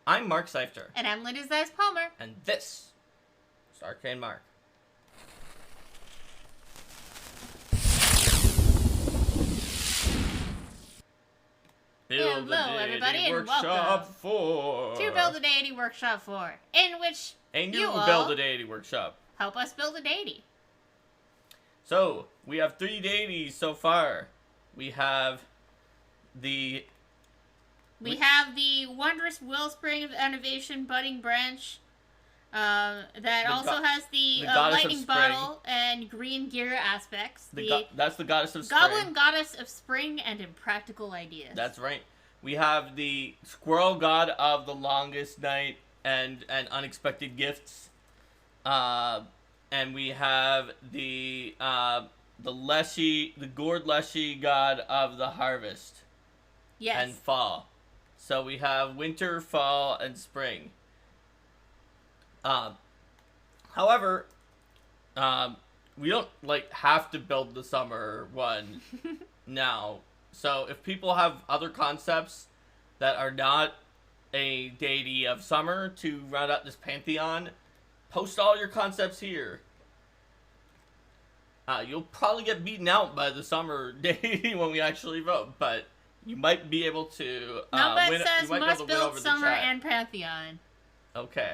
I'm Mark Seifter. And I'm Linda Zeiss Palmer. And this is Arcane Mark. Hello, everybody, and welcome to Build a Deity Workshop 4, in which you Build a Deity Workshop help us build a deity. So, we have 3 deities so far. We have the... We have the Wondrous Wellspring of Innovation Budding Branch, that also has the Lightning Bottle and Green Gear aspects. That's the Goddess of Spring. Goblin Goddess of Spring and Impractical Ideas. That's right. We have the Squirrel God of the Longest Night and Unexpected Gifts. And we have the Leshy, the Gourd Leshy God of the Harvest. Yes. And Fall. So we have winter, fall, and spring. However, we don't have to build the summer one now. So if people have other concepts that are not a deity of summer to round out this pantheon, post all your concepts here. You'll probably get beaten out by the summer deity when we actually vote, but you might be able to win. Says must build summer and pantheon. Okay.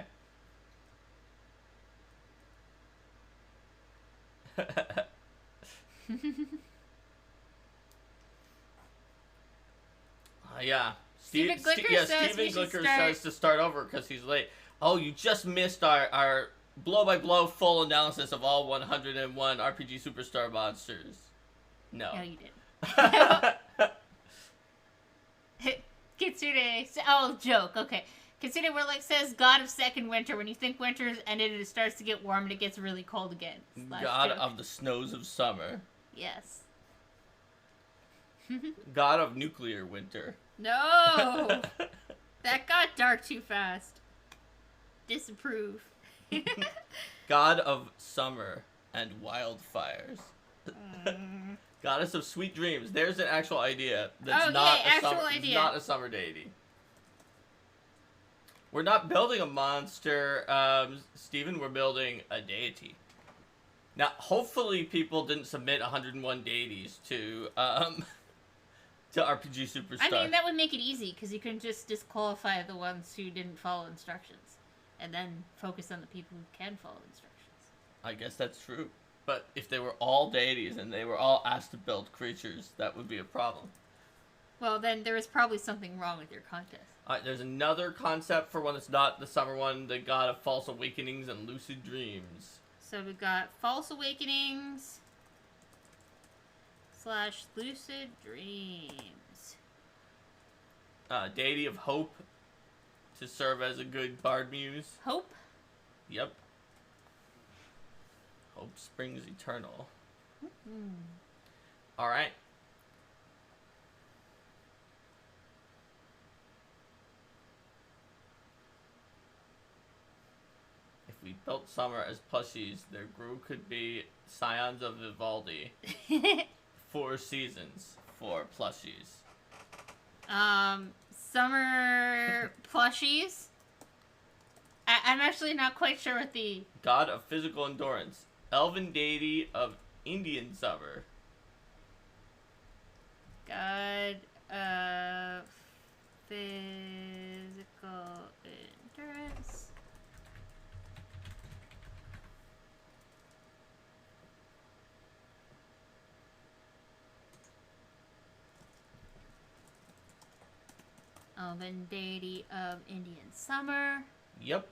Yeah. Steven Glicker says to start over because he's late. Oh, you just missed our blow-by-blow full analysis of all 101 RPG Superstar monsters. No. No, you didn't. Kitsune. Oh, joke. Okay. Kitsune Warlick says, God of Second Winter. When you think winter has ended, it starts to get warm and it gets really cold again. God of the snows of summer. Yes. God of nuclear winter. No! That got dark too fast. Disapprove. God of summer and wildfires. Goddess of sweet dreams. There's an actual idea. That's not a summer deity. We're not building a monster, Steven. We're building a deity. Now, hopefully people didn't submit 101 deities to RPG Superstar. I mean, that would make it easy, because you can just disqualify the ones who didn't follow instructions. And then focus on the people who can follow instructions. I guess that's true. But if they were all deities and they were all asked to build creatures, that would be a problem. Well, then there is probably something wrong with your contest. Alright, there's another concept for one that's not the summer one, the God of False Awakenings and Lucid Dreams. So we've got False Awakenings / Lucid Dreams. Deity of Hope to serve as a good bard muse. Hope? Yep. Hope springs eternal. Alright. If we built summer as plushies, their Gru could be Scions of Vivaldi. 4 seasons, 4 plushies. Summer plushies? I'm actually not quite sure what the... God of physical endurance. Elven deity of Indian summer. God of physical endurance. Elven deity of Indian summer. Yep.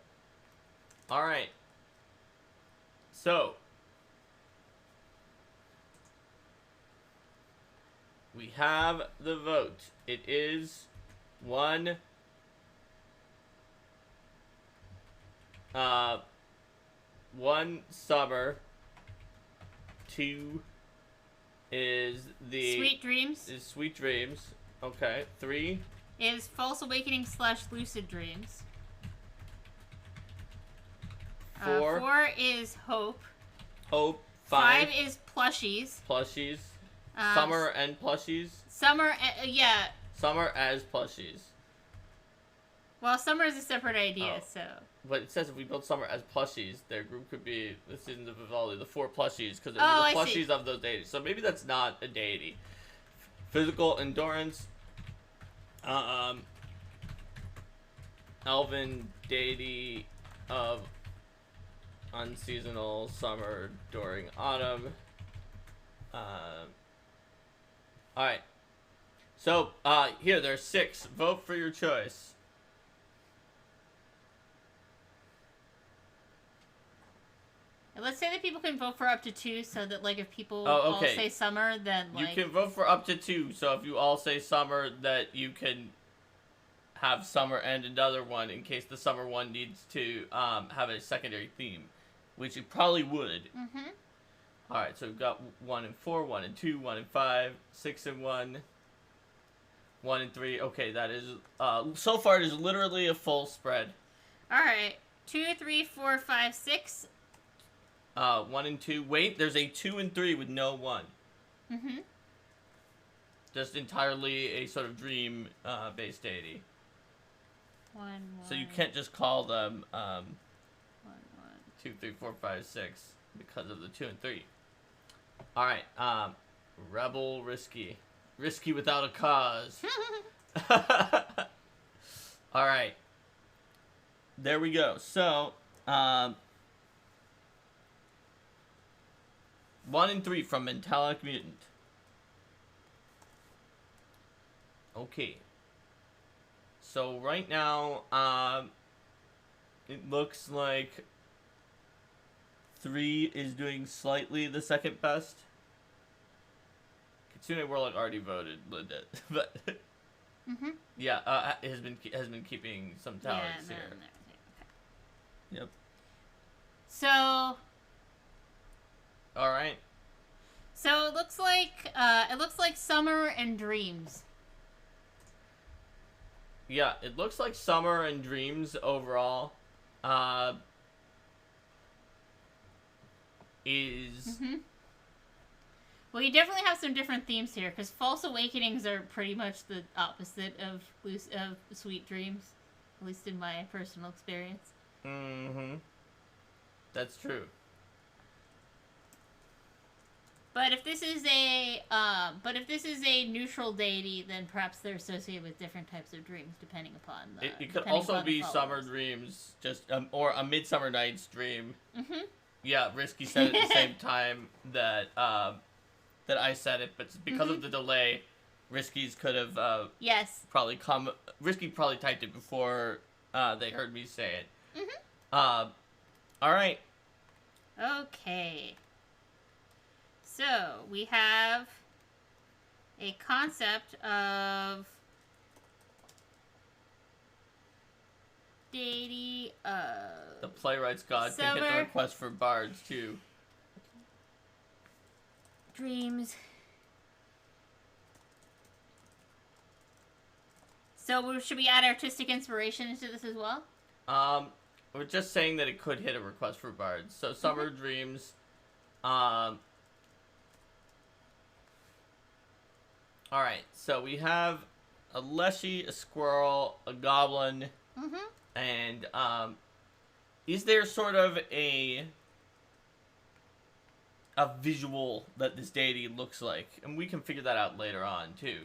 Alright. So, we have the vote. It is 1 summer. 2 is the Sweet Dreams. Is Sweet Dreams. Okay. 3 is False Awakening / Lucid Dreams. 4 is Hope. Hope. 5 is Plushies. Plushies. Summer and plushies. Summer, yeah. Summer as plushies. Well, summer is a separate idea, so. But it says if we build summer as plushies, their group could be the Citizens of Vivaldi, the 4 plushies, because they're the plushies of those deities. So maybe that's not a deity. Physical endurance. Elven deity of unseasonal summer during autumn. Alright. So, here, there's 6. Vote for your choice. Let's say that people can vote for up to 2, so that, like, if people all say summer, then, like... You can vote for up to 2, so if you all say summer, that you can have summer and another one in case the summer one needs to have a secondary theme, which it probably would. Mm-hmm. Alright, so we've got 1 and 4, 1 and 2, 1 and 5, 6 and 1, 1 and 3. Okay, that is, so far it is literally a full spread. Alright, 2, 3, 4, 5, 6... 1 and 2. Wait, there's a 2 and 3 with no 1. Mm-hmm. Just entirely a sort of dream based deity. 1, 1. So you can't just call them 1, 1. 2, 3, 4, 5, 6 because of the 2 and 3. Alright, Rebel Risky. Risky without a cause. Alright. There we go. So, 1 and 3 from Metallic Mutant. Okay. So right now, it looks like 3 is doing slightly the second best. Kitsune Warlock already voted Linda, but yeah, has been keeping some talents here. Okay. Yep. So. All right. So it looks like summer and dreams. Yeah, it looks like summer and dreams overall. Is. Well, you definitely have some different themes here, because False Awakenings are pretty much the opposite of Sweet Dreams, at least in my personal experience. Mm-hmm. That's true. But if this is a neutral deity, then perhaps they're associated with different types of dreams, depending upon the. It could also be summer dreams, just or a Midsummer Night's Dream. Mm-hmm. Yeah, Risky said it at the same time that that I said it, but because of the delay, Risky's could have probably Risky probably typed it before they heard me say it. Mm-hmm. All right. Okay. So, we have a concept of deity of... The playwright's god can hit the request for bards, too. Dreams. So, should we add artistic inspiration into this as well? We're just saying that it could hit a request for bards. So, summer dreams, Alright, so we have a leshy, a squirrel, a goblin, and, is there sort of a visual that this deity looks like? And we can figure that out later on, too.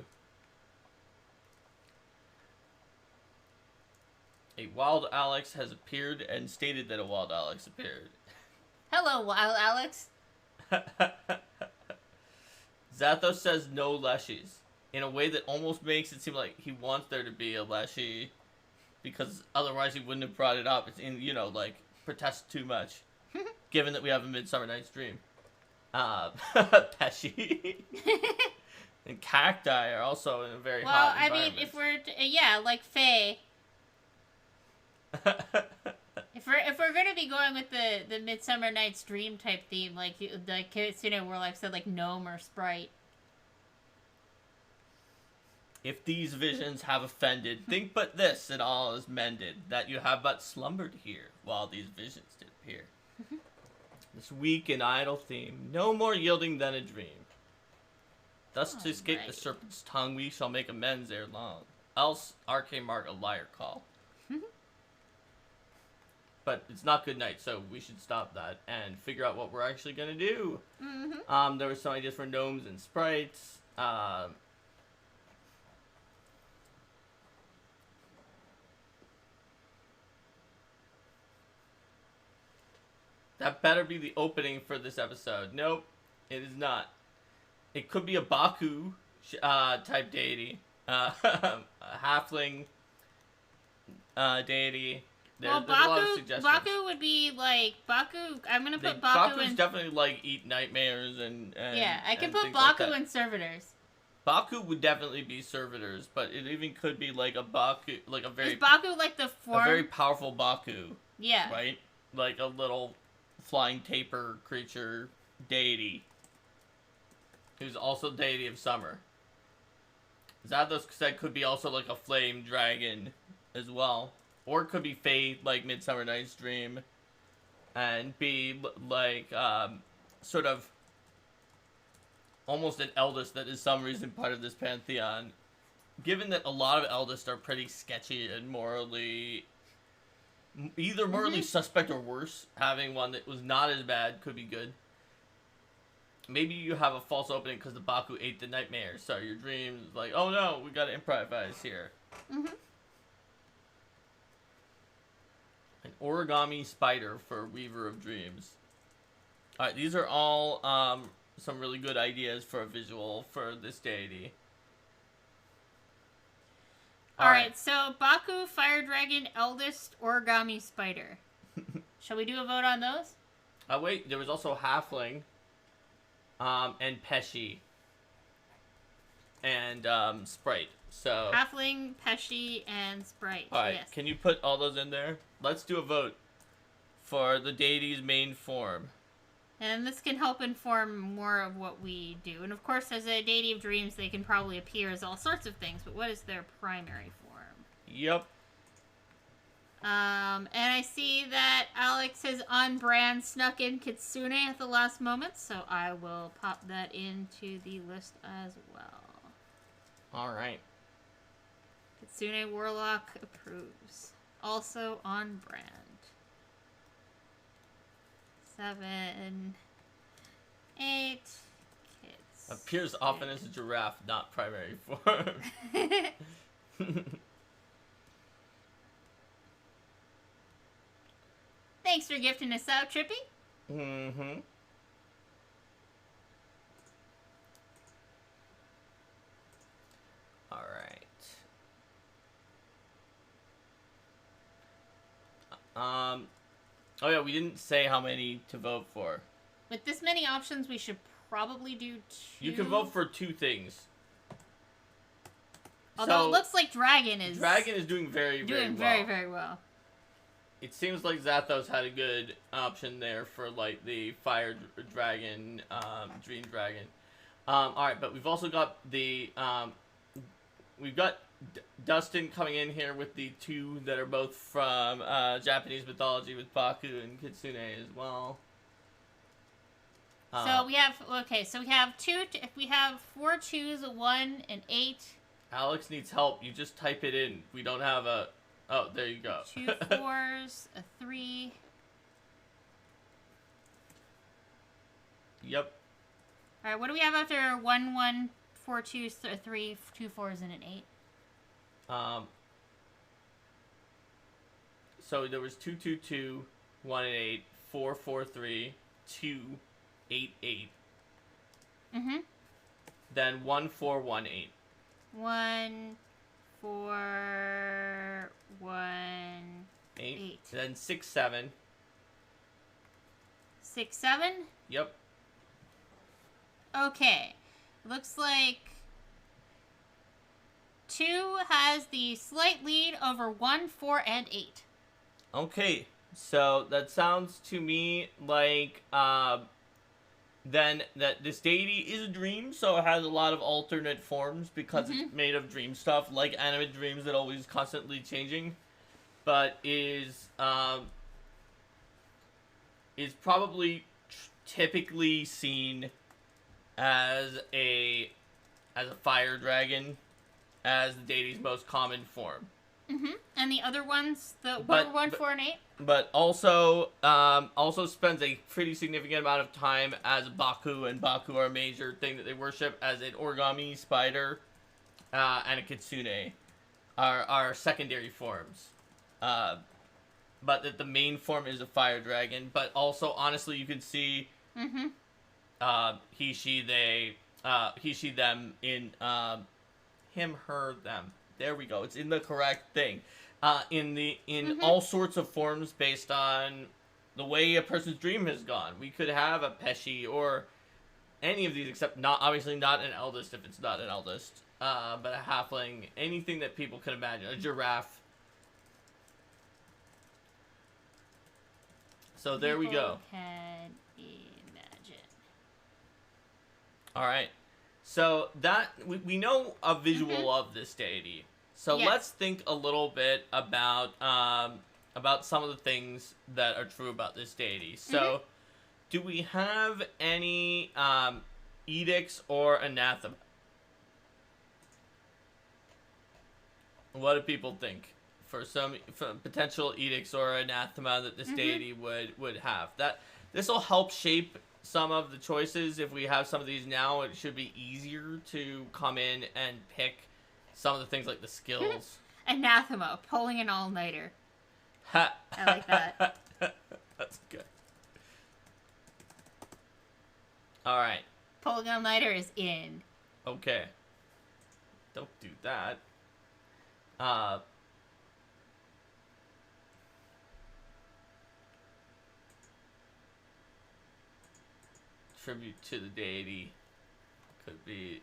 A wild Alex has appeared and stated that a wild Alex appeared. Hello, wild Alex. Zathos says no leshies, in a way that almost makes it seem like he wants there to be a leshy, because otherwise he wouldn't have brought it up. It's in, like, protest too much, given that we have a Midsummer Night's Dream. Pesci. And cacti are also in a very hot environment. Well, I mean, if we're, like Faye. If we're gonna be going with the Midsummer Night's Dream type theme, like Kitsune Warlock said, like gnome or sprite. If these visions have offended, think but this, and all is mended, that you have but slumbered here, while these visions did appear. This weak and idle theme, no more yielding than a dream. Thus to escape the serpent's tongue, we shall make amends ere long. Else, Arcane Mark a liar call. but it's not good night, so we should stop that and figure out what we're actually gonna do. There were some ideas for gnomes and sprites. That better be the opening for this episode. Nope, it is not. It could be a Baku type deity. A halfling deity. There's a lot of suggestions. Baku would be like Baku. I'm gonna put Baku Baku's in. definitely like eat nightmares and yeah, I can put Baku in servitors. Baku would definitely be servitors, but it even could be like a Baku, like a very. Is Baku like the form? A very powerful Baku. Yeah. Right, like a little flying tapir creature deity, who's also deity of summer. Zathos said could be also like a flame dragon as well. Or it could be Fate, like Midsummer Night's Dream. And be like, sort of almost an Eldest that is some reason part of this pantheon. Given that a lot of Eldists are pretty sketchy and morally, either morally suspect or worse, having one that was not as bad could be good. Maybe you have a false opening because the Baku ate the nightmare, so your dreams like, oh no, we gotta improvise here. An origami spider for Weaver of Dreams. Alright, these are all some really good ideas for a visual for this deity. Alright, so Baku, Fire Dragon, Eldest, Origami Spider. Shall we do a vote on those? Wait, there was also Halfling. And Pesci. And Sprite. So Halfling, Pesci, and Sprite. Alright, yes. Can you put all those in there? Let's do a vote for the deity's main form. And this can help inform more of what we do. And of course, as a deity of dreams, they can probably appear as all sorts of things, but what is their primary form? Yep. And I see that Alex has on brand snuck in Kitsune at the last moment, so I will pop that into the list as well. Alright. Kitsune Warlock approves. Also on brand. 7, 8, kids. Appears often as a giraffe, not primary form. Thanks for gifting us out, Trippy. Mm-hmm. Alright. Oh yeah, we didn't say how many to vote for. With this many options, we should probably do 2. You can vote for 2 things. Although it looks like Dragon is doing very well. Very well. It seems like Zathos had a good option there for like the Fire Dragon, Dream Dragon. Alright, but we've also got the we've got Dustin coming in here with the 2 that are both from Japanese mythology with Baku and Kitsune as well. So we have 2. We have 4 2s, a 1, an 8. Alex needs help. You just type it in. We don't have a. Oh, there you go. 2 4s, a 3. Yep. All right, what do we have after 1 1 4 2s, 3 2 4s, and an 8? So there was 2 2 2, 1 and 8, 4 4 3, 2 8 8. Then 1 4 1 8. 1 4 1 8. Then 6 7. 6 7. Yep. Okay, looks like 2 has the slight lead over 1 4 and 8. Okay, so that sounds to me like then that this deity is a dream, so it has a lot of alternate forms because it's made of dream stuff, like animate dreams that always constantly changing, but is probably typically seen as a fire dragon as the deity's most common form. And the other ones, the 1, 4, and 8. But also spends a pretty significant amount of time as Baku, and Baku are a major thing that they worship as an origami spider, and a kitsune are secondary forms. But that the main form is a fire dragon. But also, honestly, you can see he, she, they, he, she, them in him, her, them. There we go. It's in the correct thing. In all sorts of forms based on the way a person's dream has gone. We could have a Pesci or any of these, except obviously not an eldest if it's not an eldest, but a halfling. Anything that people can imagine. A giraffe. So there we go. Can imagine. All right. So that we know a visual of this deity. So let's think a little bit about some of the things that are true about this deity. So, do we have any edicts or anathema? What do people think for potential edicts or anathema that this deity would have? That this will help shape some of the choices. If we have some of these now, it should be easier to come in and pick some of the things like the skills. Anathema, pulling an all-nighter. I like that. That's good. All right. Pulling an all-nighter is in. Okay. Don't do that. Tribute to the deity could be.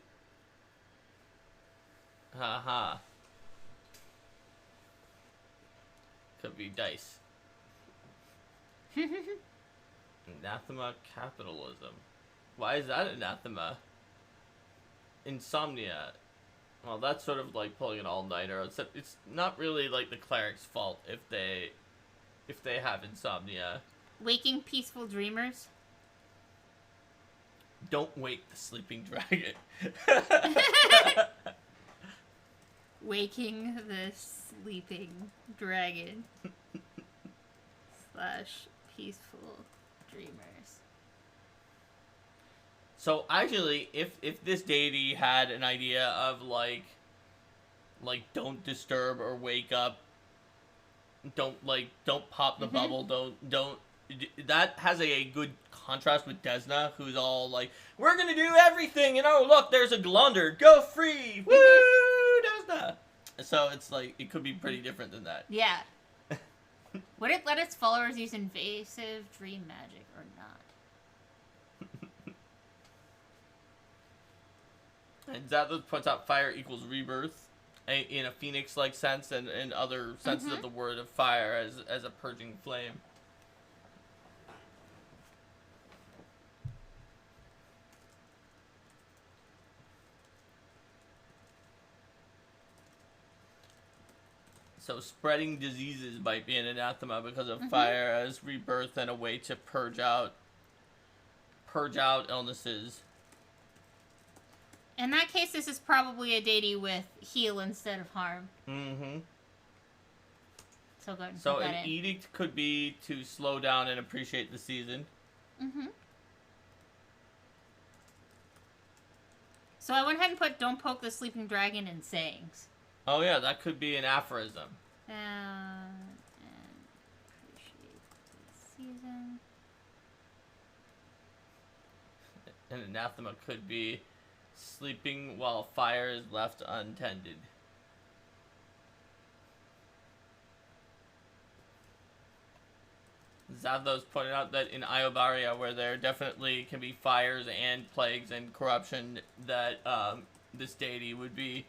Haha. Could be dice. Anathema capitalism. Why is that anathema? Insomnia. Well, that's sort of like pulling an all-nighter. Except it's not really like the cleric's fault if they have insomnia. Waking peaceful dreamers. Don't wake the sleeping dragon. Waking the sleeping dragon / peaceful dreamers. So actually, if this deity had an idea of like don't disturb or wake up, don't pop the bubble, don't that has a good contrast with Desna, who's all like, we're gonna do everything, and oh look, there's a Glunder, go free, woo, Desna. So it's like it could be pretty different than that. Yeah. Would it let its followers use invasive dream magic or not? And Zathos puts out fire equals rebirth in a phoenix-like sense, and other senses of the word of fire as a purging flame. So spreading diseases might be an anathema because of fire as rebirth and a way to purge out illnesses. In that case, this is probably a deity with heal instead of harm. So go ahead and so an edict could be to slow down and appreciate the season. So I went ahead and put "Don't poke the sleeping dragon" in sayings. Oh yeah, that could be an aphorism. And appreciate the season. An anathema could be sleeping while fire is left untended. Zathos pointed out that in Iobaria, where there definitely can be fires and plagues and corruption, that this deity would be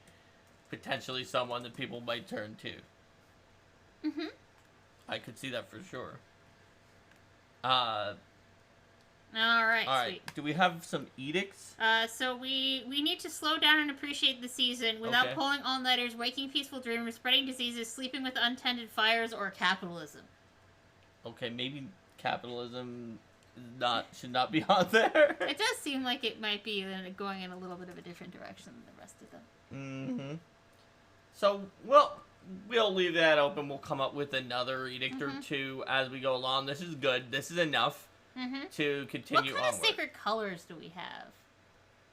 potentially someone that people might turn to. I could see that for sure. All right, sweet. Do we have some edicts? So we need to slow down and appreciate the season without pulling all-nighters, waking peaceful dreamers, spreading diseases, sleeping with untended fires, or capitalism. Okay, maybe capitalism should not be on there. It does seem like it might be going in a little bit of a different direction than the rest of them. So, well, we'll leave that open. We'll come up with another edict or two as we go along. This is good. This is enough to continue What kind onward. of sacred colors do we have?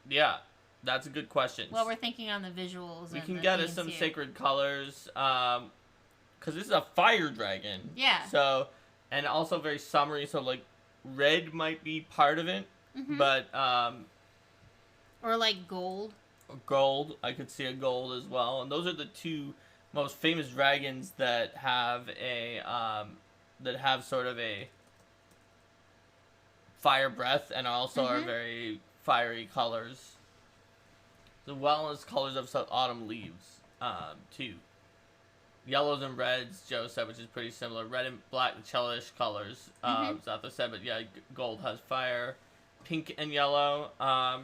Yeah, that's a good question. Well, we're thinking on the visuals. We can get us some sacred colors, because this is a fire dragon. Yeah. So, and also very summery. So like, red might be part of it, but or like gold. Gold, I could see a gold as well, and those are the two most famous dragons that have sort of a fire breath and also are very fiery colors, as well as colors of some autumn leaves, too. Yellows and reds, Joe said, which is pretty similar. Red and black, the chillish colors, Zatha said, but yeah, gold has fire. Pink and yellow,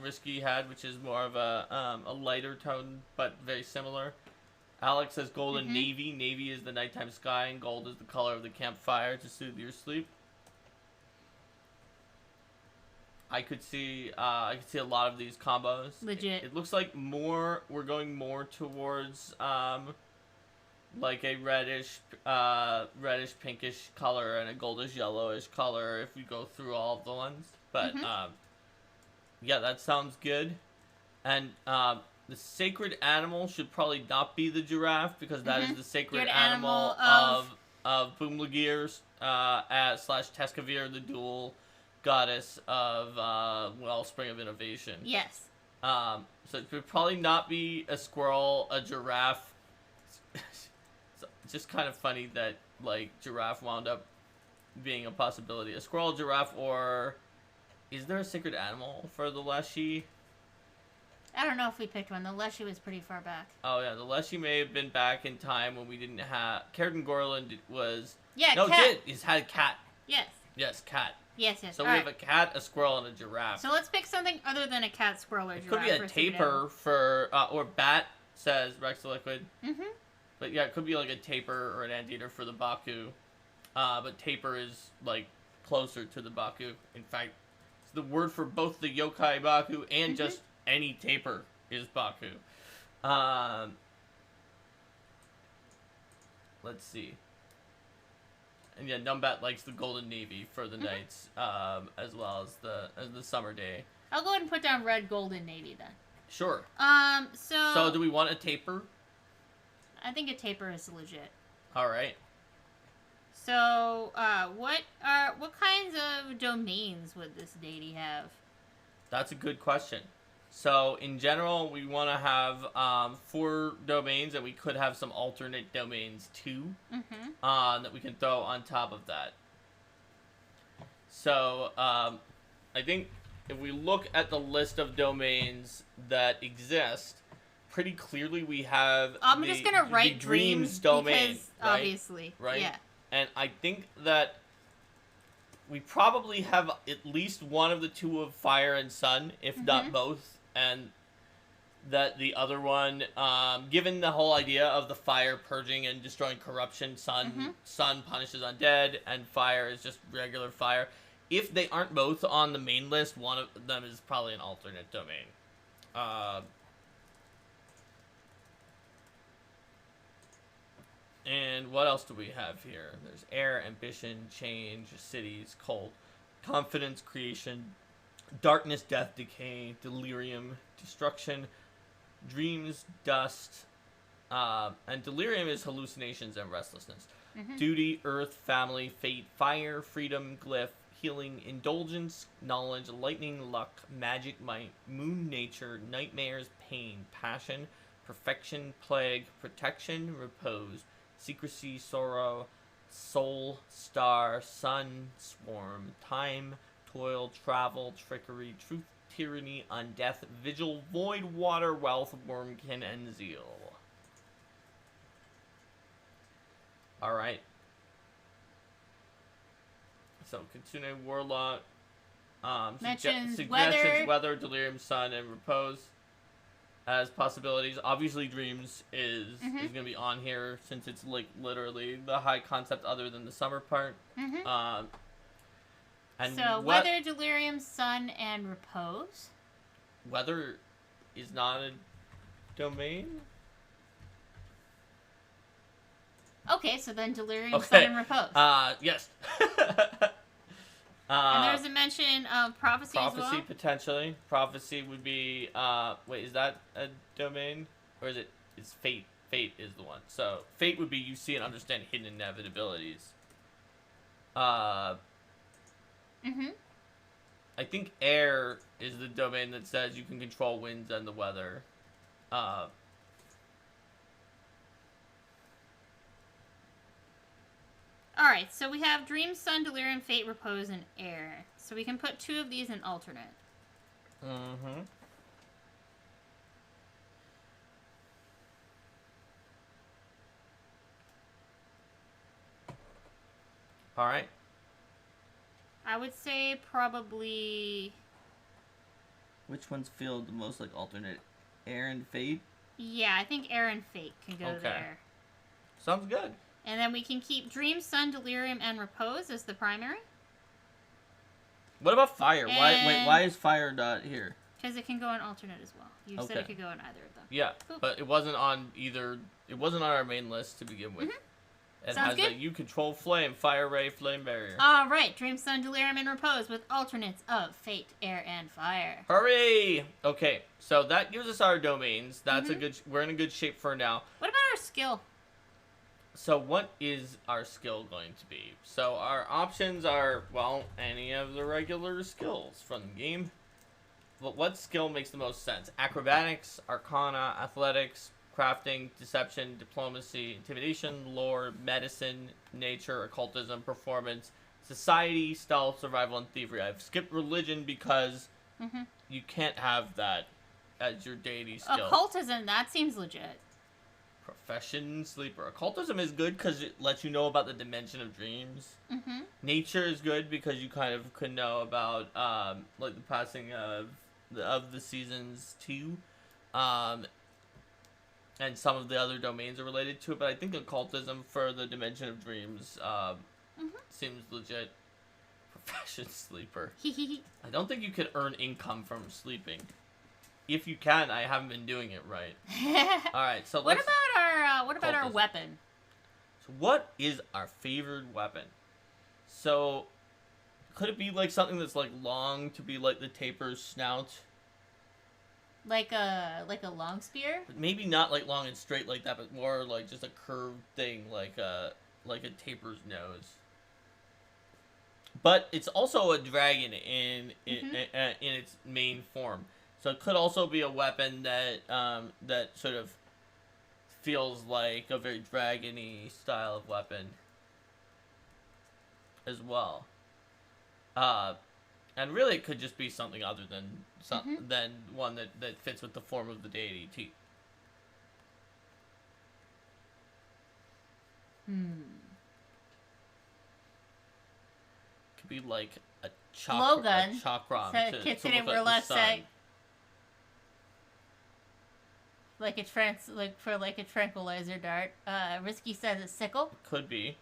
Risky had, which is more of a lighter tone, but very similar. Alex says gold and navy. Navy is the nighttime sky, and gold is the color of the campfire to soothe your sleep. I could see a lot of these combos. Legit. It looks like we're going more towards like a reddish pinkish color and a goldish yellowish color if we go through all of the ones. But yeah, that sounds good. And the sacred animal should probably not be the giraffe, because that is the sacred animal of Boomlagir / Teskavir, the dual goddess of Wellspring of Innovation. Yes. So it would probably not be a squirrel, a giraffe. It's just kind of funny that like giraffe wound up being a possibility. A squirrel, giraffe, or is there a sacred animal for the Leshy? I don't know if we picked one. The Leshy was pretty far back. Oh yeah, the Leshy may have been back in time when we didn't have. Carrington Gorland was. Yeah, no, cat. it did. He's had a cat. Yes. Yes, cat. Yes. So we have a cat, a squirrel, and a giraffe. So let's pick something other than a cat, squirrel, or giraffe. It could be a tapir for, or bat, says Rex the Liquid. But yeah, it could be like a tapir or an anteater for the Baku. But tapir is like closer to the Baku. In fact, it's the word for both the yokai Baku and just any tapir is Baku. Let's see. And yeah, Numbat likes the Golden Navy for the nights, as well as the summer day. I'll go ahead and put down red, gold, and navy then. Sure. So do we want a tapir? I think a tapir is legit. All right. So, what kinds of domains would this deity have? That's a good question. So, in general, we want to have 4 domains, and we could have some alternate domains too, that we can throw on top of that. So, I think if we look at the list of domains that exist, pretty clearly we have I'm just going to write dreams domain, because, right? obviously. Right? Yeah. And I think that we probably have at least one of the two of fire and sun, if not both, and that the other one, given the whole idea of the fire purging and destroying corruption, sun punishes undead, and fire is just regular fire. If they aren't both on the main list, one of them is probably an alternate domain. And what else do we have here? There's air, ambition, change, cities, cold, confidence, creation, darkness, death, decay, delirium, destruction, dreams, dust, and delirium is hallucinations and restlessness. Duty, earth, family, fate, fire, freedom, glyph, healing, indulgence, knowledge, lightning, luck, magic, might, moon, nature, nightmares, pain, passion, perfection, plague, protection, repose, secrecy, sorrow, soul, star, sun, swarm, time, toil, travel, trickery, truth, tyranny, undeath, vigil, void, water, wealth, wormkin, and zeal. Alright. So, Kitsune, Warlock, mentions weather, delirium, sun, and repose as possibilities. Obviously, dreams is going to be on here since it's like literally the high concept other than the summer part. And so weather, delirium, sun, and repose. Weather is not a domain. Okay, so then Delirium, Sun, and Repose. Yes. And there's a mention of Prophecy as well? Prophecy, potentially. Prophecy would be, wait, is that a domain? Or is it, it's Fate? Fate is the one. So, Fate would be you see and understand hidden inevitabilities. I think Air is the domain that says you can control winds and the weather. Alright, so we have Dream, Sun, Delirium, Fate, Repose, and Air. So we can put 2 of these in alternate. Alright. I would say probably... Which ones feel the most like alternate? Air and Fate? Yeah, I think Air and Fate can go there. Sounds good. And then we can keep Dream, Sun, Delirium, and Repose as the primary. What about Fire? Why is Fire not here? Because it can go in alternate as well. You said it could go in either of them. Yeah, but it wasn't on either. It wasn't on our main list to begin with. It Sounds has good. that you control flame, fire ray, flame barrier. All right, Dream, Sun, Delirium, and Repose with alternates of Fate, Air, and Fire. Hurry! Okay, so that gives us our domains. That's a good. We're in a good shape for now. What about our skill? So what is our skill going to be? So our options are, well, any of the regular skills from the game. But what skill makes the most sense? Acrobatics, Arcana, Athletics, Crafting, Deception, Diplomacy, Intimidation, Lore, Medicine, Nature, Occultism, Performance, Society, Stealth, Survival, and Thievery. I've skipped Religion because you can't have that as your deity skill. Occultism, that seems legit. Profession, Sleeper. Occultism is good because it lets you know about the dimension of dreams. Nature is good because you kind of could know about like the passing of the seasons too, and some of the other domains are related to it. But I think occultism for the dimension of dreams seems legit. Profession, Sleeper. I don't think you could earn income from sleeping. If you can, I haven't been doing it right. All right, so what about our weapon? So what is our favorite weapon? So could it be like something that's like long to be like the taper's snout? Like a long spear? But maybe not like long and straight like that, but more like just a curved thing, like a taper's nose. But it's also a dragon in its main form. So it could also be a weapon that that sort of feels like a very dragon-y style of weapon as well. And really it could just be something other than than one that fits with the form of the deity. Could be like a chakram. We're less say. Like a tranquilizer dart. Risky says a sickle. Could be.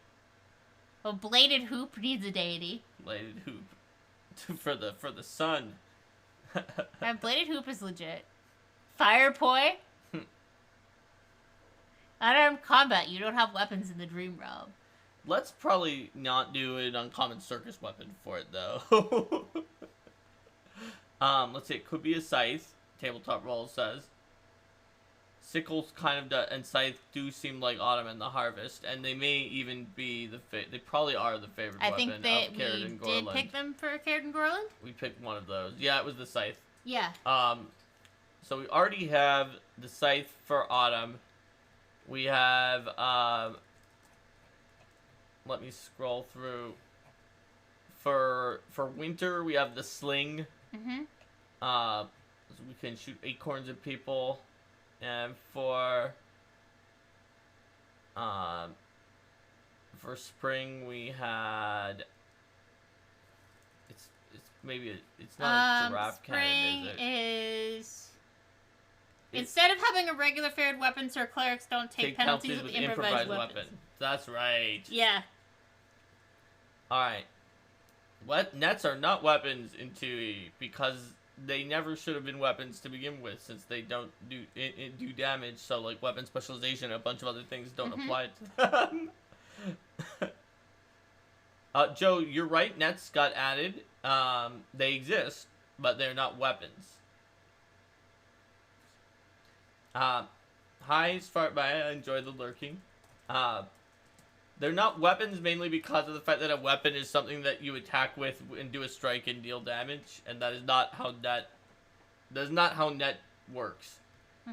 A bladed hoop needs a deity. Bladed hoop. for the sun. And bladed hoop is legit. Fire poi. Unarmed combat. You don't have weapons in the dream realm. Let's probably not do an uncommon circus weapon for it though. Let's see. It could be a scythe. Tabletop Roll says. Sickles kind of and scythe do seem like Autumn and the Harvest, and they may even be they probably are the favorite weapon of Caird and Gorland. Did pick them for Caird and Gorland? We picked one of those. Yeah, it was the scythe. Yeah. So we already have the scythe for Autumn. We have let me scroll through. For winter, we have the sling. So we can shoot acorns at people. And for spring we had it's maybe it's not a giraffe cannon, is it? Instead of having a regular fared weapon, Sir Clerics don't take penalties with improvised weapons. That's right. Yeah. Alright. What nets are not weapons in 2E because they never should have been weapons to begin with, since they don't do damage. So like weapon specialization and a bunch of other things don't apply to them. Joe, you're right. Nets got added. They exist, but they're not weapons. Hi, Svartbaya. I enjoy the lurking. They're not weapons mainly because of the fact that a weapon is something that you attack with and do a strike and deal damage, and that is not how net. That's not how net works.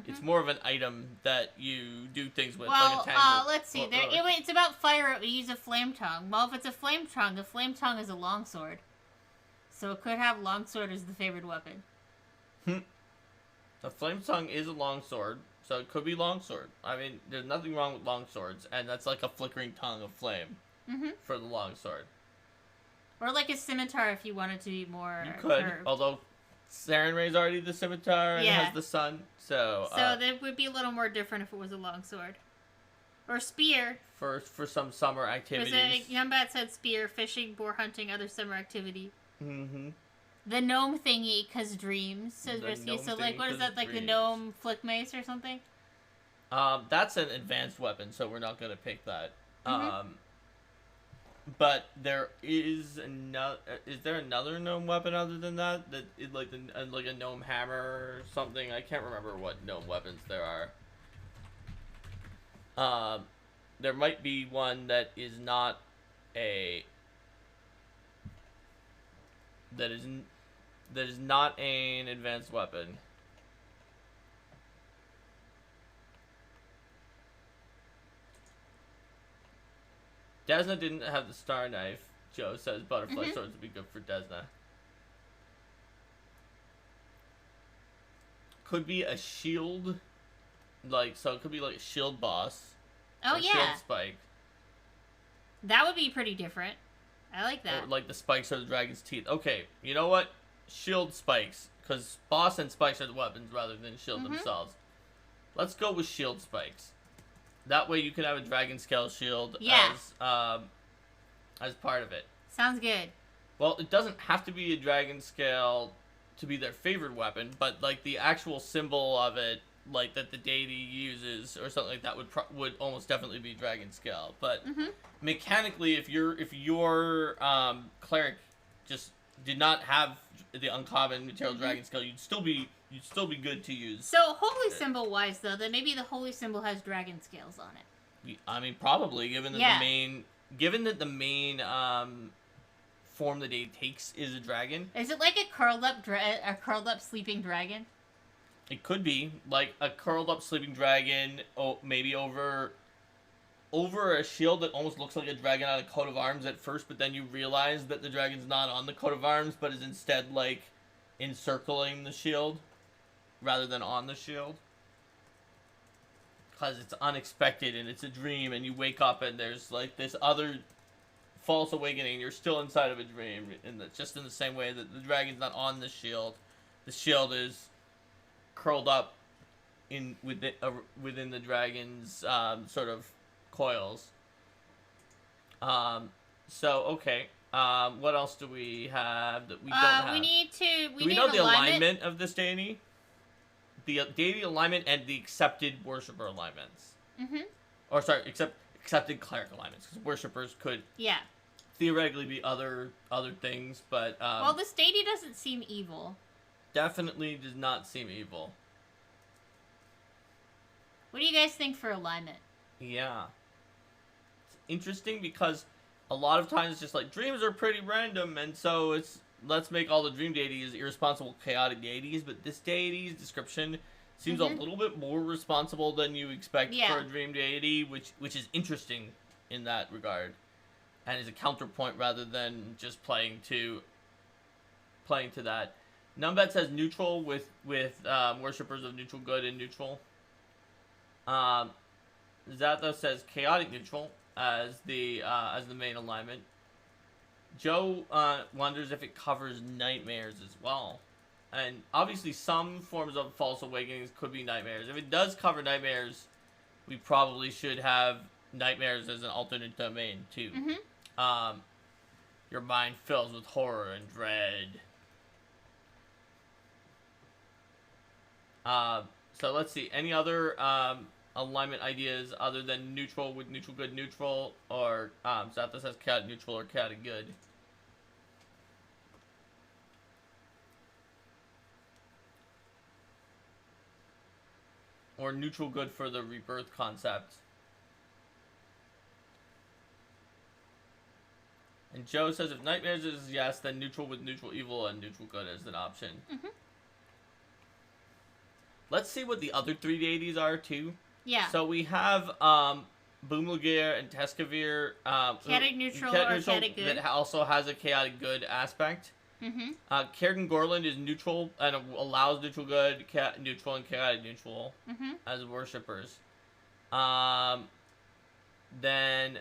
It's more of an item that you do things with. Well, like a let's see. It's about fire. We use a flame tongue. Well, if it's a flame tongue, the flame tongue is a longsword, so it could have longsword as the favored weapon. The flame tongue is a longsword. So it could be longsword. I mean, there's nothing wrong with longswords, and that's like a flickering tongue of flame for the longsword. Or like a scimitar if you wanted to be more. You could, curved. although Sarenrae's already the scimitar and has the sun, so. So that would be a little more different if it was a longsword, or spear. For some summer activities. Numbat said spear, fishing, boar hunting, other summer activity. Mm-hmm. The gnome thingy, cause dreams, says Risky. So, like, what is that, like, the gnome flick mace or something? That's an advanced weapon, so we're not gonna pick that. But there is another. Is there another gnome weapon other than that? That is like a gnome hammer or something? I can't remember what gnome weapons there are. There might be one that is not a. That is not an advanced weapon. Desna didn't have the star knife. Joe says butterfly swords would be good for Desna. Could be a shield. So it could be like a shield boss. Oh, yeah. Shield spike. That would be pretty different. I like that. Or like the spikes or the dragon's teeth. Okay, you know what? Shield spikes. Because boss and spikes are the weapons rather than shield themselves. Let's go with shield spikes. That way you can have a dragon scale shield as part of it. Sounds good. Well, it doesn't have to be a dragon scale to be their favorite weapon, but like the actual symbol of it, like that the deity uses or something like that would almost definitely be dragon scale. But mechanically, if your cleric just did not have the uncommon material dragon scale, you'd still be good to use. So holy symbol wise though, then maybe the holy symbol has dragon scales on it. I mean, probably given that the main form the deity takes is a dragon. Is it like a curled up sleeping dragon? It could be like a curled up sleeping dragon, maybe over a shield that almost looks like a dragon on a coat of arms at first, but then you realize that the dragon's not on the coat of arms, but is instead like encircling the shield rather than on the shield. Because it's unexpected and it's a dream, and you wake up and there's like this other false awakening. You're still inside of a dream, and just in the same way that the dragon's not on the shield is curled up within the dragon's sort of coils. So okay. What else do we have that we don't have? We need do we know the alignment of this deity? The deity alignment and the accepted worshipper alignments. Or sorry, accepted cleric alignments, because worshippers could theoretically be other things, but well, this deity doesn't seem evil. Definitely does not seem evil. What do you guys think for alignment? Yeah. It's interesting because a lot of times it's just like dreams are pretty random, and so let's make all the dream deities irresponsible, chaotic deities, but this deity's description seems a little bit more responsible than you expect for a dream deity, which is interesting in that regard, and is a counterpoint rather than just playing to that. Numbat says neutral with worshippers of neutral good and neutral. Zatho says chaotic neutral as the main alignment. Joe wonders if it covers nightmares as well. And obviously some forms of false awakenings could be nightmares. If it does cover nightmares, we probably should have nightmares as an alternate domain too. Your mind fills with horror and dread. So let's see. Any other alignment ideas other than neutral with neutral good neutral, or Zapdos has chaotic neutral or chaotic good? Or neutral good for the rebirth concept. And Joe says if nightmares is yes, then neutral with neutral evil and neutral good is an option. Mm-hmm. Let's see what the other 3 deities are too. Yeah. So we have Boomlagir and Teskavir. Chaotic neutral or chaotic good. That also has a chaotic good aspect. Mm-hmm. Kerrigan Gorland is neutral and allows neutral good, neutral, and chaotic neutral as worshippers. Then,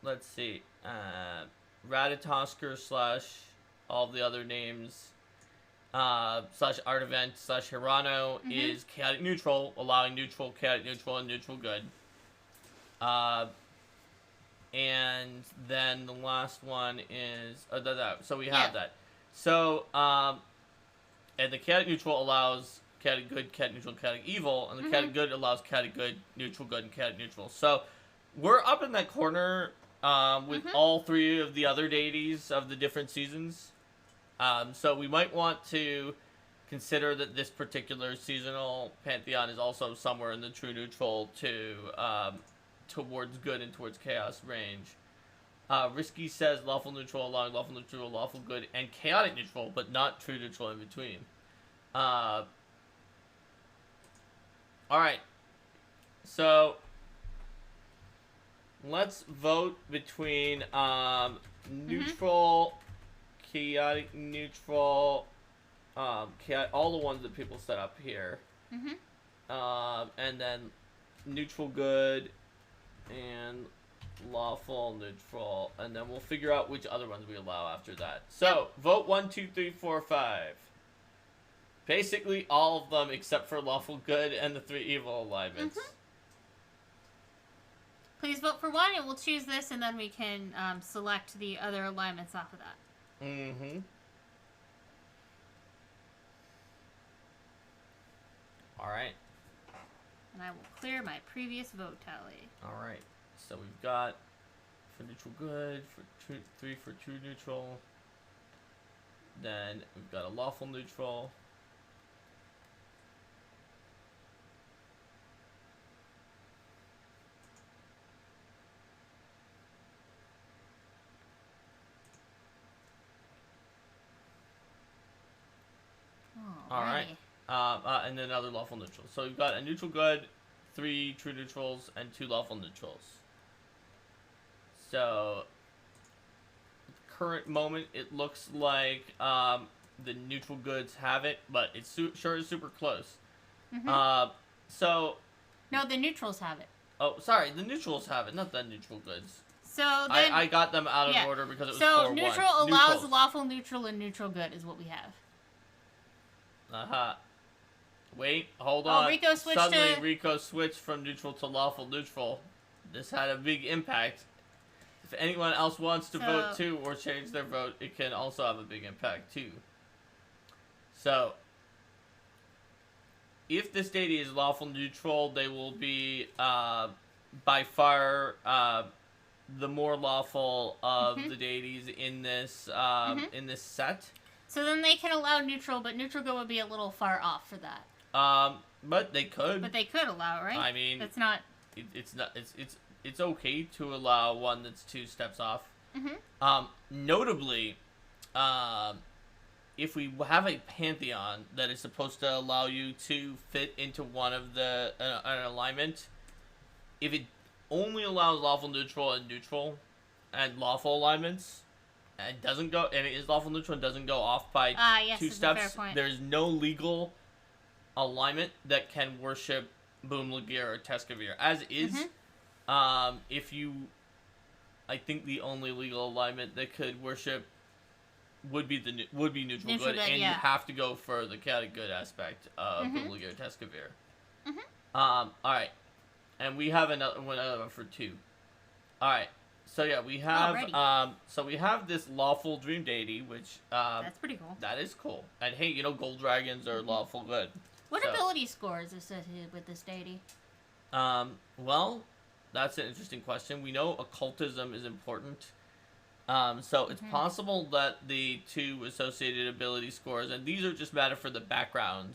let's see. Ratatosker / all the other names / Artivent / Hirano is chaotic neutral, allowing neutral, chaotic neutral, and neutral good. And then the last one is so we have that. So and the chaotic neutral allows chaotic good, chaotic neutral, chaotic evil, and the chaotic good allows chaotic good, neutral good, and chaotic neutral. So we're up in that corner with all 3 of the other deities of the different seasons. So we might want to consider that this particular seasonal pantheon is also somewhere in the true neutral to towards good and towards chaos range. Risky says lawful neutral, allowing lawful neutral, lawful good, and chaotic neutral, but not true neutral in between. Alright. So let's vote between neutral, chaotic neutral, all the ones that people set up here. And then neutral good and lawful neutral, and then we'll figure out which other ones we allow after that. So vote 1, 2, 3, 4, 5. Basically all of them except for lawful good and the 3 evil alignments. Please vote for one, and we'll choose this, and then we can select the other alignments off of that. Alright. And I will clear my previous vote tally. Alright. So we've got for neutral good, for 3 for true neutral. Then we've got a lawful neutral. Alright. And then another lawful neutral. So we've got a neutral good, 3 true neutrals, and 2 lawful neutrals. So, at the current moment, it looks like the neutral goods have it, but it sure is super close. So... No, the neutrals have it. Oh, sorry, the neutrals have it, not the neutral goods. So then... I got them out of order because it was 4-1. So neutral allows lawful neutral and neutral good is what we have. Wait, hold on. Rico switched Suddenly, Rico switched from neutral to lawful neutral. This had a big impact. If anyone else wants to vote too or change their vote, it can also have a big impact too. So, if this deity is lawful neutral, they will be by far the more lawful of the deities in this set. So then they can allow neutral, but neutral good would be a little far off for that. But they could. But they could allow, right? I mean, that's not. It's okay to allow one that's 2 steps off. Notably, if we have a pantheon that is supposed to allow you to fit into one of the an alignment, if it only allows lawful neutral and lawful alignments, and it is lawful neutral and doesn't go off by 2 steps, there's no legal alignment that can worship Boomlagir or Teskavir. As is, I think the only legal alignment that could worship would be neutral good, and you have to go for the chaotic good aspect of Boomlagir or Teskavir. Alright. And we have another one for 2. Alright. So yeah, we have this lawful dream deity, which that's pretty cool. That is cool. And hey, gold dragons are lawful good. What ability score is associated with this deity? Well, that's an interesting question. We know occultism is important. So it's possible that the 2 associated ability scores, and these are just matter for the background.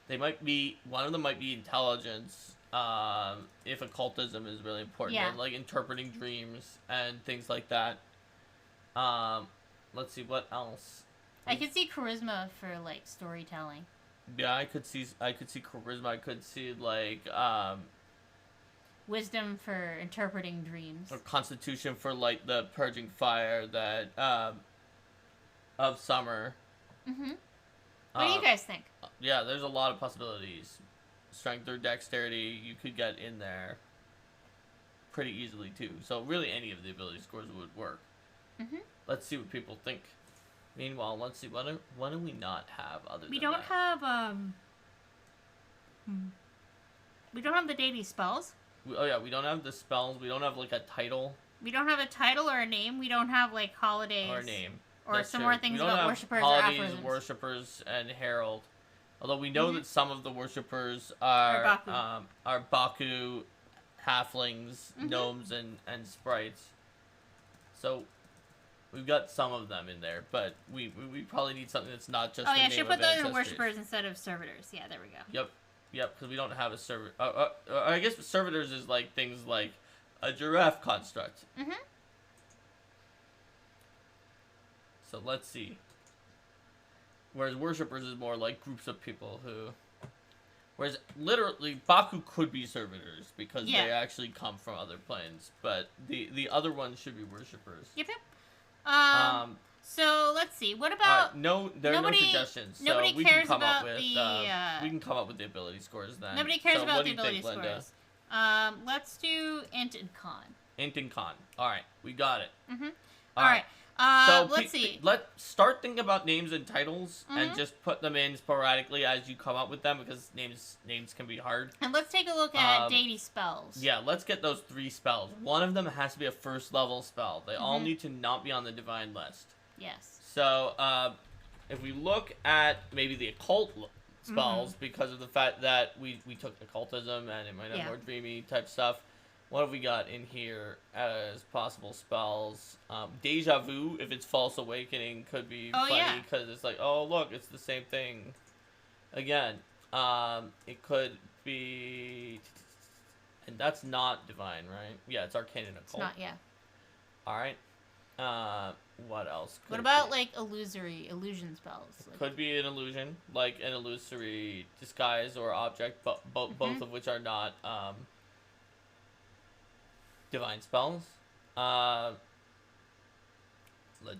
They might be, one of them might be intelligence, if occultism is really important, and, like interpreting dreams and things like that. Let's see, what else? I could see charisma for, like, storytelling. Yeah, I could see charisma. I could see, like, wisdom for interpreting dreams. Or constitution for, like, the purging fire that, of summer. What do you guys think? Yeah, there's a lot of possibilities. Strength or dexterity, you could get in there pretty easily, too. So, really, any of the ability scores would work. Let's see what people think. Meanwhile, let's see, what do we not have other than We don't have, we don't have the deity spells. We don't have the spells. We don't have, like, a title. We don't have a title or a name. We don't have, like, holidays. Or a name. Or That's some true. more things we don't about have worshippers holidays, or aphorisms. worshippers, and herald. Although we know that some of the worshippers are Baku, halflings, gnomes, and sprites. So we've got some of them in there, but we probably need something that's not just. I should put those in worshippers instead of servitors. Yeah, there we go. Yep, because we don't have a servitor. I guess servitors is like things like a giraffe construct. So let's see. Whereas worshippers is more like groups of people who... Whereas literally, Baku could be servitors because they actually come from other planes. But the other ones should be worshippers. Yep. So let's see. What about... there are no suggestions. Nobody so we cares can come about up with, we can come up with the ability scores then. Nobody cares about the ability scores. Let's do Int and Con. Int and Con. Alright, we got it. Alright. So let's see. Let's start thinking about names and titles and just put them in sporadically as you come up with them because names can be hard. And let's take a look at deity spells. Yeah, let's get those 3 spells. One of them has to be a first level spell. They all need to not be on the divine list. Yes. So, if we look at maybe the occult spells, because of the fact that we took occultism and it might have more dreamy type stuff, what have we got in here as possible spells? Deja Vu, if it's False Awakening, could be funny because it's like, oh, look, it's the same thing. Again, it could be... And that's not divine, right? Yeah, it's arcane and occult. It's not, Alright. What else? What about, like, illusion spells? Like, could be an illusion, like an illusory disguise or object, but both of which are not, divine spells. Let's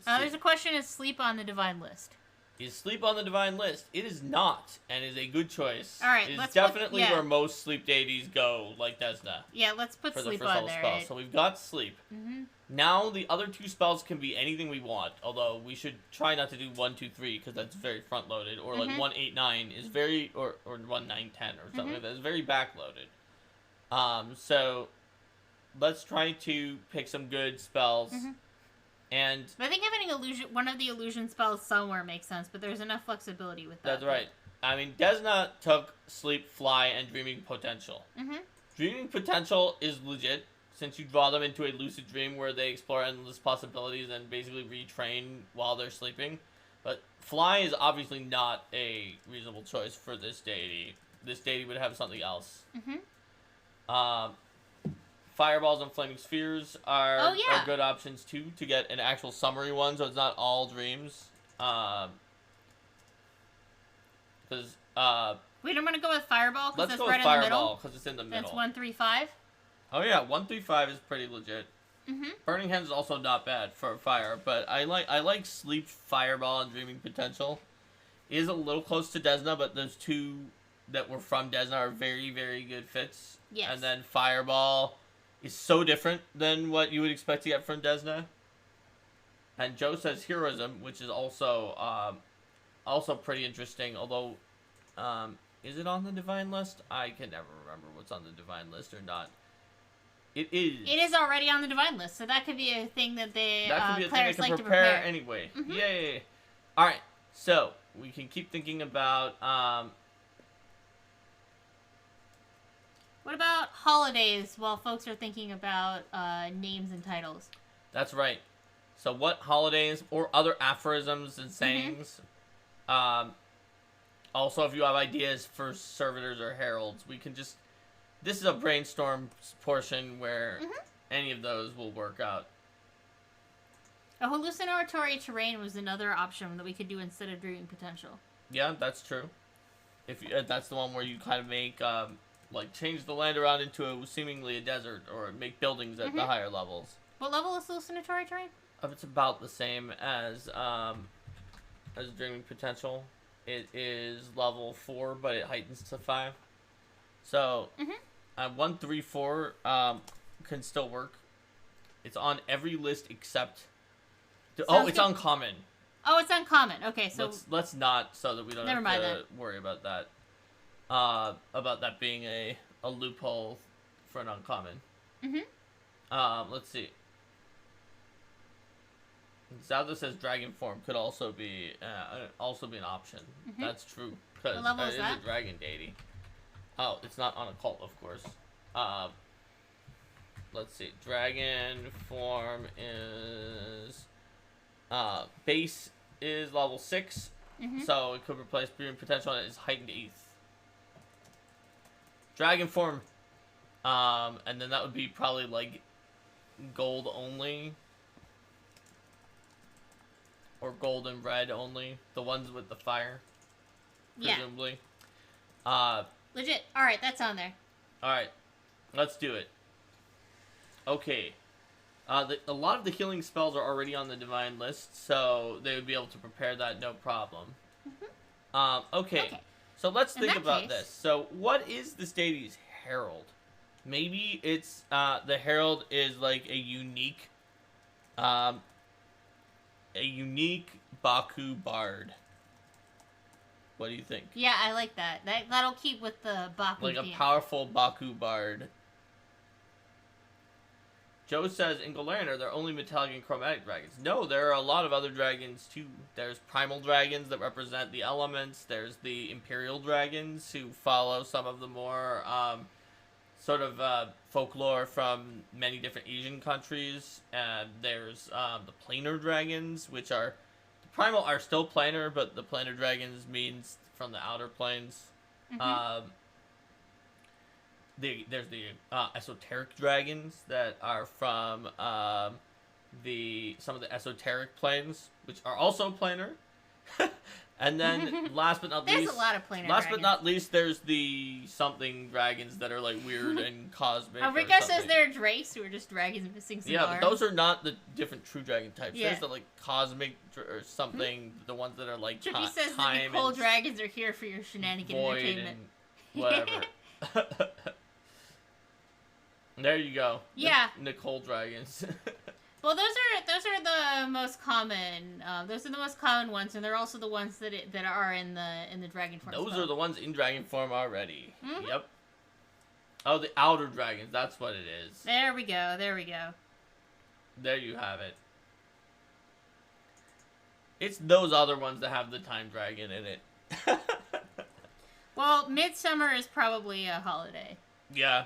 see. There's a question, is sleep on the divine list? Is sleep on the divine list? It is not, and is a good choice. Alright, it's definitely where most sleep deities go, like Desna. Yeah, let's put for sleep the first on there. Spell. So we've got sleep. Now the other 2 spells can be anything we want, although we should try not to do 1, 2, 3 because that's very front loaded, or like 1, 8, 9 is very, or 1, 9, 10 or something like that is very back loaded. So let's try to pick some good spells. And I think having one of the illusion spells somewhere makes sense, but there's enough flexibility with that. That's right. I mean, Desna took Sleep, Fly, and Dreaming Potential. Dreaming Potential is legit, since you draw them into a lucid dream where they explore endless possibilities and basically retrain while they're sleeping. But Fly is obviously not a reasonable choice for this deity. This deity would have something else. Fireballs and Flaming Spheres are good options, too, to get an actual summary one, so it's not all dreams. Because, wait, I'm going to go with Fireball, because that's right in the middle. Let's go with Fireball, because it's in the middle. That's 1, 3, 5? Oh, yeah, 1, 3, 5 is pretty legit. Burning Hands is also not bad for fire, but I like Sleep, Fireball, and Dreaming Potential. It is a little close to Desna, but those 2 that were from Desna are very, very good fits. Yes. And then Fireball is so different than what you would expect to get from Desna. And Joe says Heroism, which is also pretty interesting, although, is it on the divine list? I can never remember what's on the divine list or not. It is. It is already on the divine list, so that could be a thing that clerics like to prepare. Anyway. Yay. Alright, so we can keep thinking about, what about holidays while folks are thinking about names and titles? That's right. So what holidays or other aphorisms and sayings, also if you have ideas for servitors or heralds, we can just, this is a brainstorm portion where any of those will work out. A hallucinatory terrain was another option that we could do instead of dreaming potential. Yeah, that's true. If you, that's the one where you kind of make, like, change the land around into seemingly a desert, or make buildings at the higher levels. What level is hallucinatory terrain? It's about the same as dreaming potential. It is level 4, but it heightens to 5. So, 1, 3, 4 can still work. It's on every list except. It's uncommon. Oh, it's uncommon. Okay, so let's not, so that we don't have to worry about that. About that being a loophole for an uncommon. Let's see. Zelda says dragon form could also be an option. That's true, because it is a dragon deity. Oh, it's not on a cult, of course. Let's see. Dragon form is base is level 6, so it could replace dreaming potential, and it is heightened 8th. Dragon form, and then that would be probably like gold only. Or gold and red only. The ones with the fire. Presumably. Yeah. Legit. Alright, that's on there. Alright. Let's do it. Okay. A lot of the healing spells are already on the divine list, so they would be able to prepare that no problem. Okay. So let's think about this. So what is this deity's herald? Maybe it's, the herald is like a unique Baku bard. What do you think? Yeah, I like that. That'll keep with the Baku like theme. A powerful Baku bard. Joe says in Galarian they're only metallic and chromatic dragons. No, there are a lot of other dragons too. There's primal dragons that represent the elements. There's the imperial dragons who follow some of the more sort of folklore from many different Asian countries. And there's the planar dragons, which are the primal are still planar, but the planar dragons means from the outer planes. There's the esoteric dragons that are from some of the esoteric planes, which are also planar. And then last but not least, there's a lot of planar last dragons. but not least, there's the something dragons that are like weird and cosmic. Rika says they're drakes who are just dragons missing some arms. But those are not the different true dragon types. Yeah. There's the like cosmic or something, the ones that are like Trippy says time the Nicole dragons are here for your shenanigan entertainment. And whatever. There you go. Yeah. Nicole dragons. Well, those are the most common. Those are the most common ones, and they're also the ones that are in the dragon form. Those are the ones in dragon form already. Yep. Oh, the outer dragons. That's what it is. There we go. There we go. There you have it. It's those other ones that have the time dragon in it. Well, midsummer is probably a holiday. Yeah.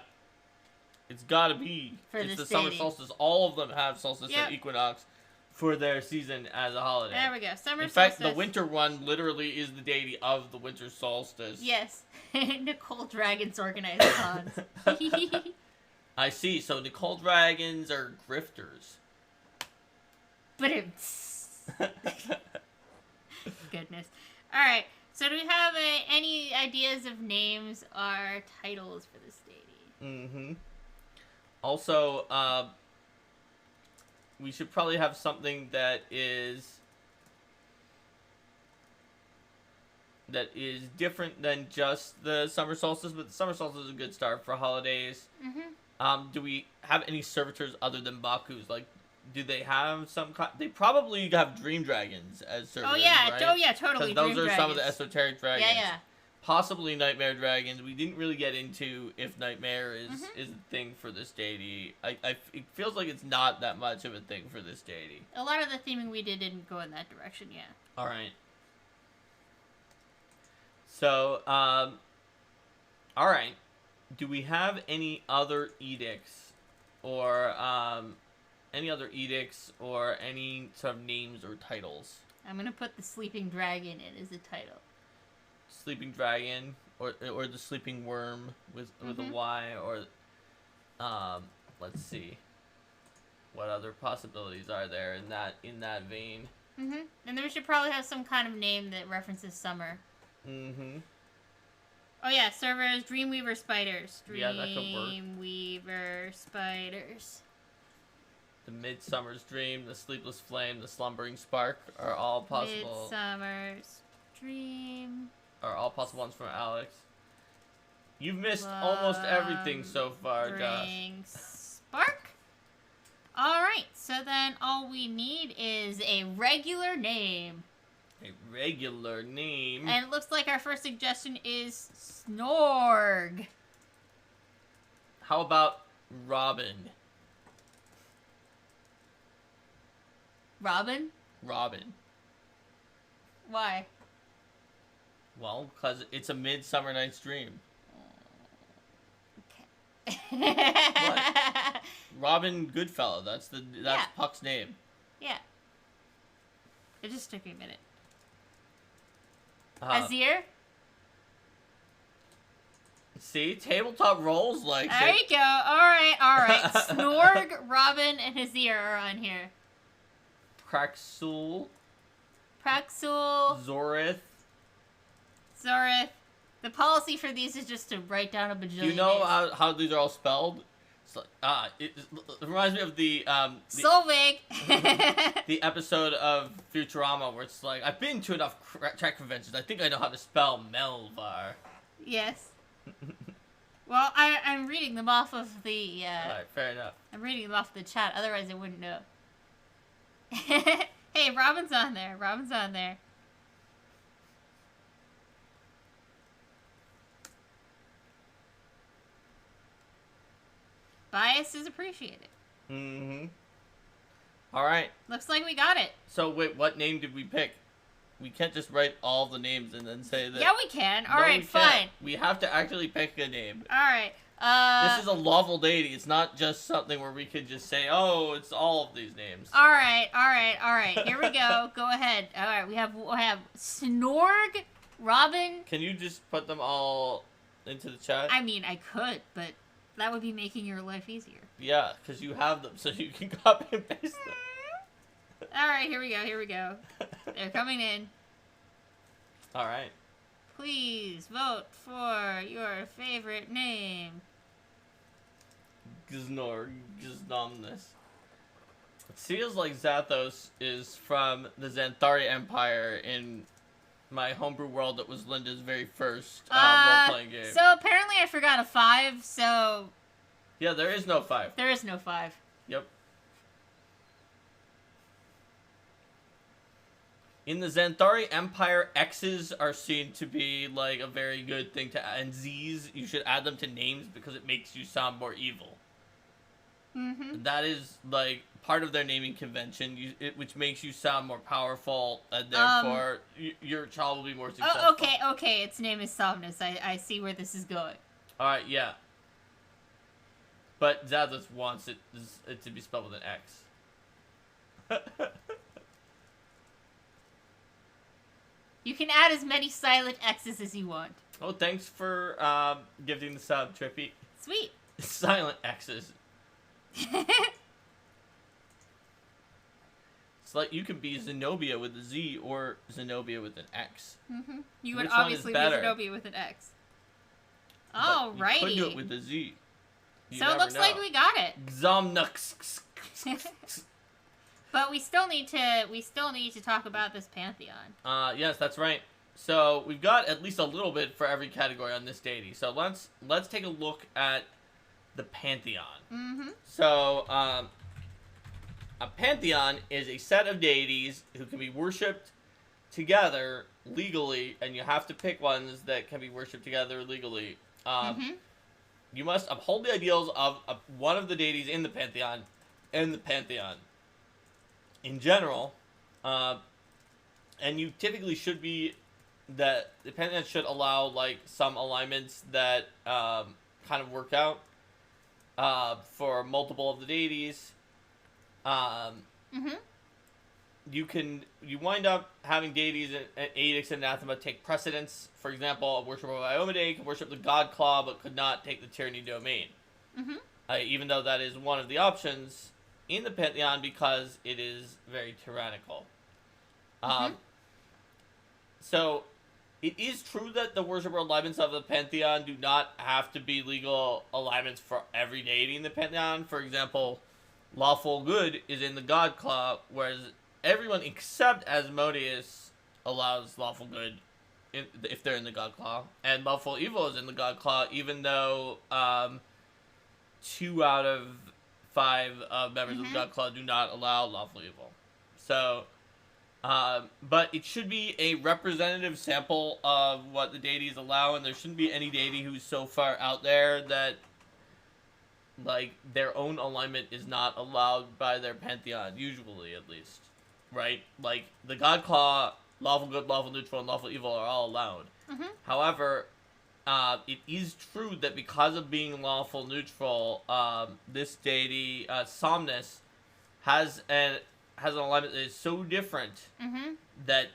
It's gotta be. It's the summer solstice. All of them have solstice and equinox for their season as a holiday. There we go. Summer solstice. In fact, the winter one literally is the deity of the winter solstice. Yes. Nicole Dragons organized cons. I see. So Nicole Dragons are grifters. But goodness. All right. So do we have any ideas of names or titles for this deity? Also, we should probably have something that is different than just the summer solstice, but the summer solstice is a good start for holidays. Do we have any servitors other than Baku's? Like, do they have some they probably have dream dragons as servitors, right? Oh yeah, totally. Because those are some of the esoteric dragons. Yeah. Possibly nightmare dragons. We didn't really get into if nightmare is a thing for this deity. It feels like it's not that much of a thing for this deity. A lot of the theming we didn't go in that direction, yeah. Alright. So, all right. Do we have any other edicts, or any sort of names or titles? I'm gonna put the sleeping dragon in as a title. Sleeping dragon, or the sleeping worm with a Y, or let's see. What other possibilities are there in that vein? And then we should probably have some kind of name that references summer. Oh yeah, servers, Dreamweaver Spiders. Yeah, that could work. Dreamweaver Spiders. The Midsummer's Dream, the Sleepless Flame, the Slumbering Spark are all possible. Midsummer's Dream. Are all possible ones from Alex. You've missed almost everything so far, Josh. Spark? Alright, so then all we need is a regular name. A regular name? And it looks like our first suggestion is Snorg. How about Robin? Robin? Robin. Why? Well, because it's a Midsummer Night's Dream. Okay. What? Robin Goodfellow. That's Puck's name. Yeah. It just took me a minute. Azir? See? Tabletop roles like There you go. Alright. Snorg, Robin, and Azir are on here. Praxul. Zorith. The policy for these is just to write down a bajillion Do you know names. how these are all spelled? It's like, it reminds me of the Solveig. the episode of Futurama where it's like, I've been to enough track conventions. I think I know how to spell Melvar. Yes. Well, I'm reading them off of the. Alright, fair enough. I'm reading them off the chat. Otherwise, I wouldn't know. Hey, Robin's on there. Bias is appreciated. Alright. Looks like we got it. So, wait, what name did we pick? We can't just write all the names and then say that. Yeah, we can. Alright, fine. We have to actually pick a name. Alright. This is a lawful deity. It's not just something where we could just say, oh, it's all of these names. Alright. Here we go. Go ahead. Alright, we have Snorg, Robin. Can you just put them all into the chat? I mean, I could, but that would be making your life easier. Yeah, because you have them, so you can copy and paste them. Alright, here we go. They're coming in. Alright. Please vote for your favorite name. Giznomnus. It feels like Zathos is from the Xanthari Empire in my homebrew world that was Linda's very first role-playing game. So apparently I forgot a 5, so... Yeah, there is no 5. There is no 5. Yep. In the Xanthari Empire, X's are seen to be, like, a very good thing to add. And Z's, you should add them to names because it makes you sound more evil. That is, like, part of their naming convention, which makes you sound more powerful, and therefore your child will be more successful. Oh, okay, its name is Somnus. I see where this is going. Alright, yeah. But Zathos wants it to be spelled with an X. You can add as many silent X's as you want. Oh, thanks for gifting the sub, Trippy. Sweet. Silent X's. It's like you could be Zenobia with a Z or Zenobia with an X. You would obviously be Zenobia with an X. Alrighty. You could do it with a Z. So it looks like we got it. Zomnux. But we still need to talk about this Pantheon. Yes, that's right. So we've got at least a little bit for every category on this deity. So let's take a look at the Pantheon. So a Pantheon is a set of deities who can be worshipped together legally, and you have to pick ones that can be worshipped together legally. You must uphold the ideals of one of the deities in the Pantheon, in general, and you typically should be that the Pantheon should allow like some alignments that kind of work out for multiple of the deities. You wind up having deities and Adix and Anathema take precedence. For example, a worshiper of Iomedae can worship the God Claw, but could not take the Tyranny Domain. Even though that is one of the options in the Pantheon because it is very tyrannical. So, it is true that the worshiper alignments of the Pantheon do not have to be legal alignments for every deity in the Pantheon. For example, Lawful Good is in the God Claw, whereas everyone except Asmodeus allows Lawful Good if they're in the God Claw. And Lawful Evil is in the God Claw, even though 2 out of 5 members of the God Claw do not allow Lawful Evil. So... but it should be a representative sample of what the deities allow, and there shouldn't be any deity who's so far out there that, like, their own alignment is not allowed by their pantheon, usually, at least. Right? Like, the God Claw, Lawful Good, Lawful Neutral, and Lawful Evil are all allowed. However, it is true that because of being Lawful Neutral, this deity, Somnus, has an alignment that is so different that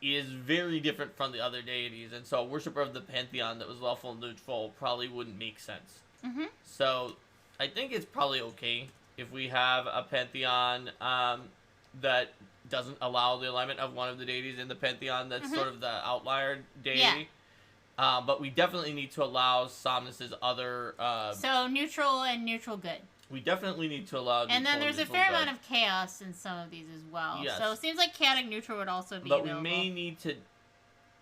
is very different from the other deities, and so a worshiper of the Pantheon that was lawful neutral probably wouldn't make sense. So I think it's probably okay if we have a Pantheon that doesn't allow the alignment of one of the deities in the Pantheon that's sort of the outlier deity. But we definitely need to allow Somnus's other... so neutral and neutral good. We definitely need to allow... And then there's a fair amount of chaos in some of these as well. Yes. So it seems like chaotic neutral would also be available. But we may need to...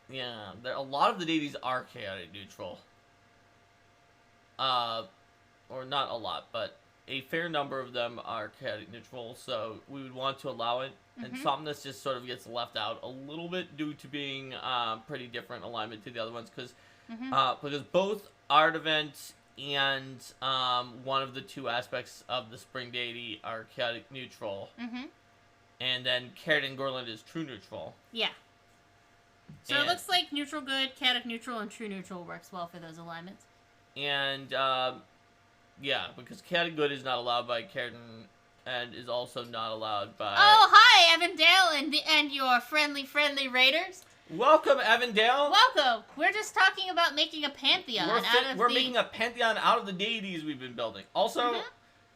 Yeah, a lot of the deities are chaotic neutral. Or not a lot, but a fair number of them are chaotic neutral, so we would want to allow it. And Somnus just sort of gets left out a little bit due to being pretty different alignment to the other ones, because both Art Event and one of the 2 aspects of the Spring Deity are chaotic neutral. And then Caradon Gorland is true neutral. Yeah. So it looks like neutral good, chaotic neutral, and true neutral works well for those alignments. And, yeah, because chaotic good is not allowed by Caradon, and is also not allowed by... Oh, hi, Evandale and your friendly raiders. Welcome, Evandale. Welcome. We're just talking about making a pantheon We're making a pantheon out of the deities we've been building. Also,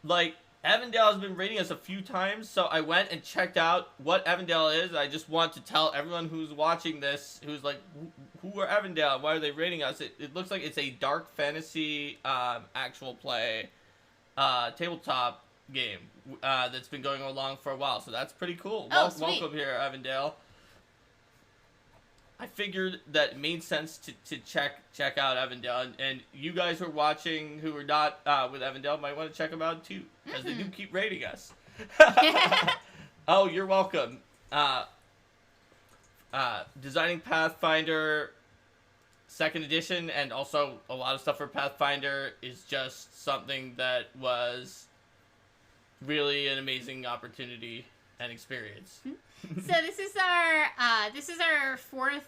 like, Evandale has been raiding us a few times, so I went and checked out what Evandale is. I just want to tell everyone who's watching this, who's like, who are Evandale? Why are they raiding us? It looks like it's a dark fantasy actual play tabletop game that's been going along for a while, so that's pretty cool. Welcome here, Evandale. I figured that it made sense to check out Evandale, and you guys who are watching who are not with Evandale might want to check them out too, because they do keep rating us. Oh, you're welcome. Designing Pathfinder 2nd edition, and also a lot of stuff for Pathfinder, is just something that was really an amazing opportunity and experience. So this is our 4th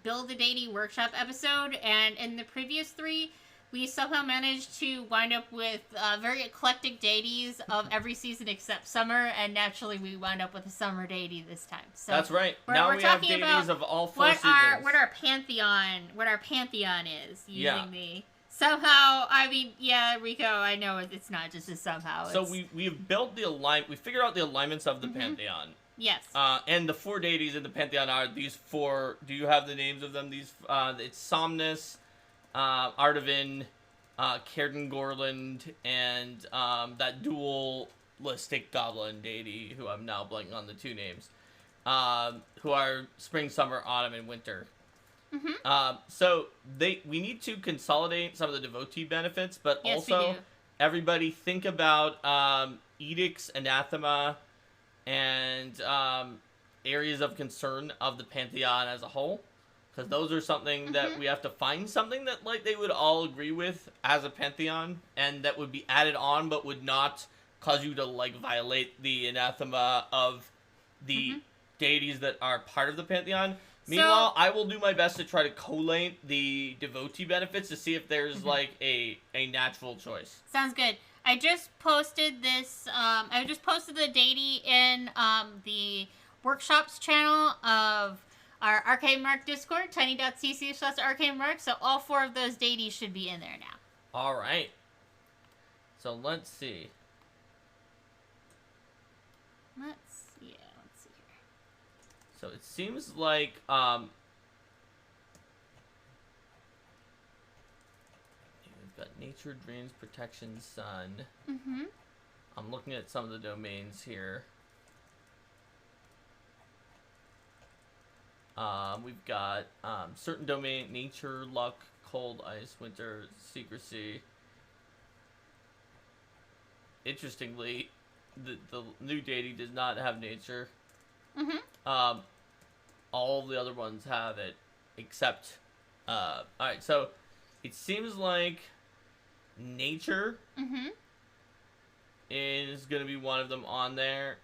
Build a Deity workshop episode, and in the previous 3, we somehow managed to wind up with very eclectic deities of every season except summer, and naturally we wound up with a summer deity this time. So that's right. Now we have deities of all 4 seasons. What our pantheon is using the. Somehow, I mean, yeah, Rico, I know it's not just a somehow. So we've built the alignment. We figured out the alignments of the pantheon. Yes. And the 4 deities in the pantheon are these 4. Do you have the names of them? These it's Somnus, Artavan, Caradon Gorland, and that dualistic goblin deity who I'm now blanking on the 2 names, who are spring, summer, autumn, and winter. So we need to consolidate some of the devotee benefits, but also everybody think about edicts, anathema, and areas of concern of the pantheon as a whole, because those are something that we have to find something that like they would all agree with as a pantheon, and that would be added on, but would not cause you to like violate the anathema of the deities that are part of the pantheon. Meanwhile, I will do my best to try to collate the devotee benefits to see if there's like a natural choice. Sounds good. I just posted this. I just posted the deity in the workshops channel of our Arcane Mark Discord, tiny.cc/Arcane Mark. So all 4 of those deities should be in there now. All right. So let's see. Let's see here. So it seems like we've got Nature, Dreams, Protection, Sun. Mm-hmm. I'm looking at some of the domains here. We've got certain domain: Nature, Luck, Cold, Ice, Winter, Secrecy. Interestingly, the new deity does not have Nature. Mm-hmm. All the other ones have it, except, alright, so it seems like Nature Mm-hmm. is going to be one of them on there.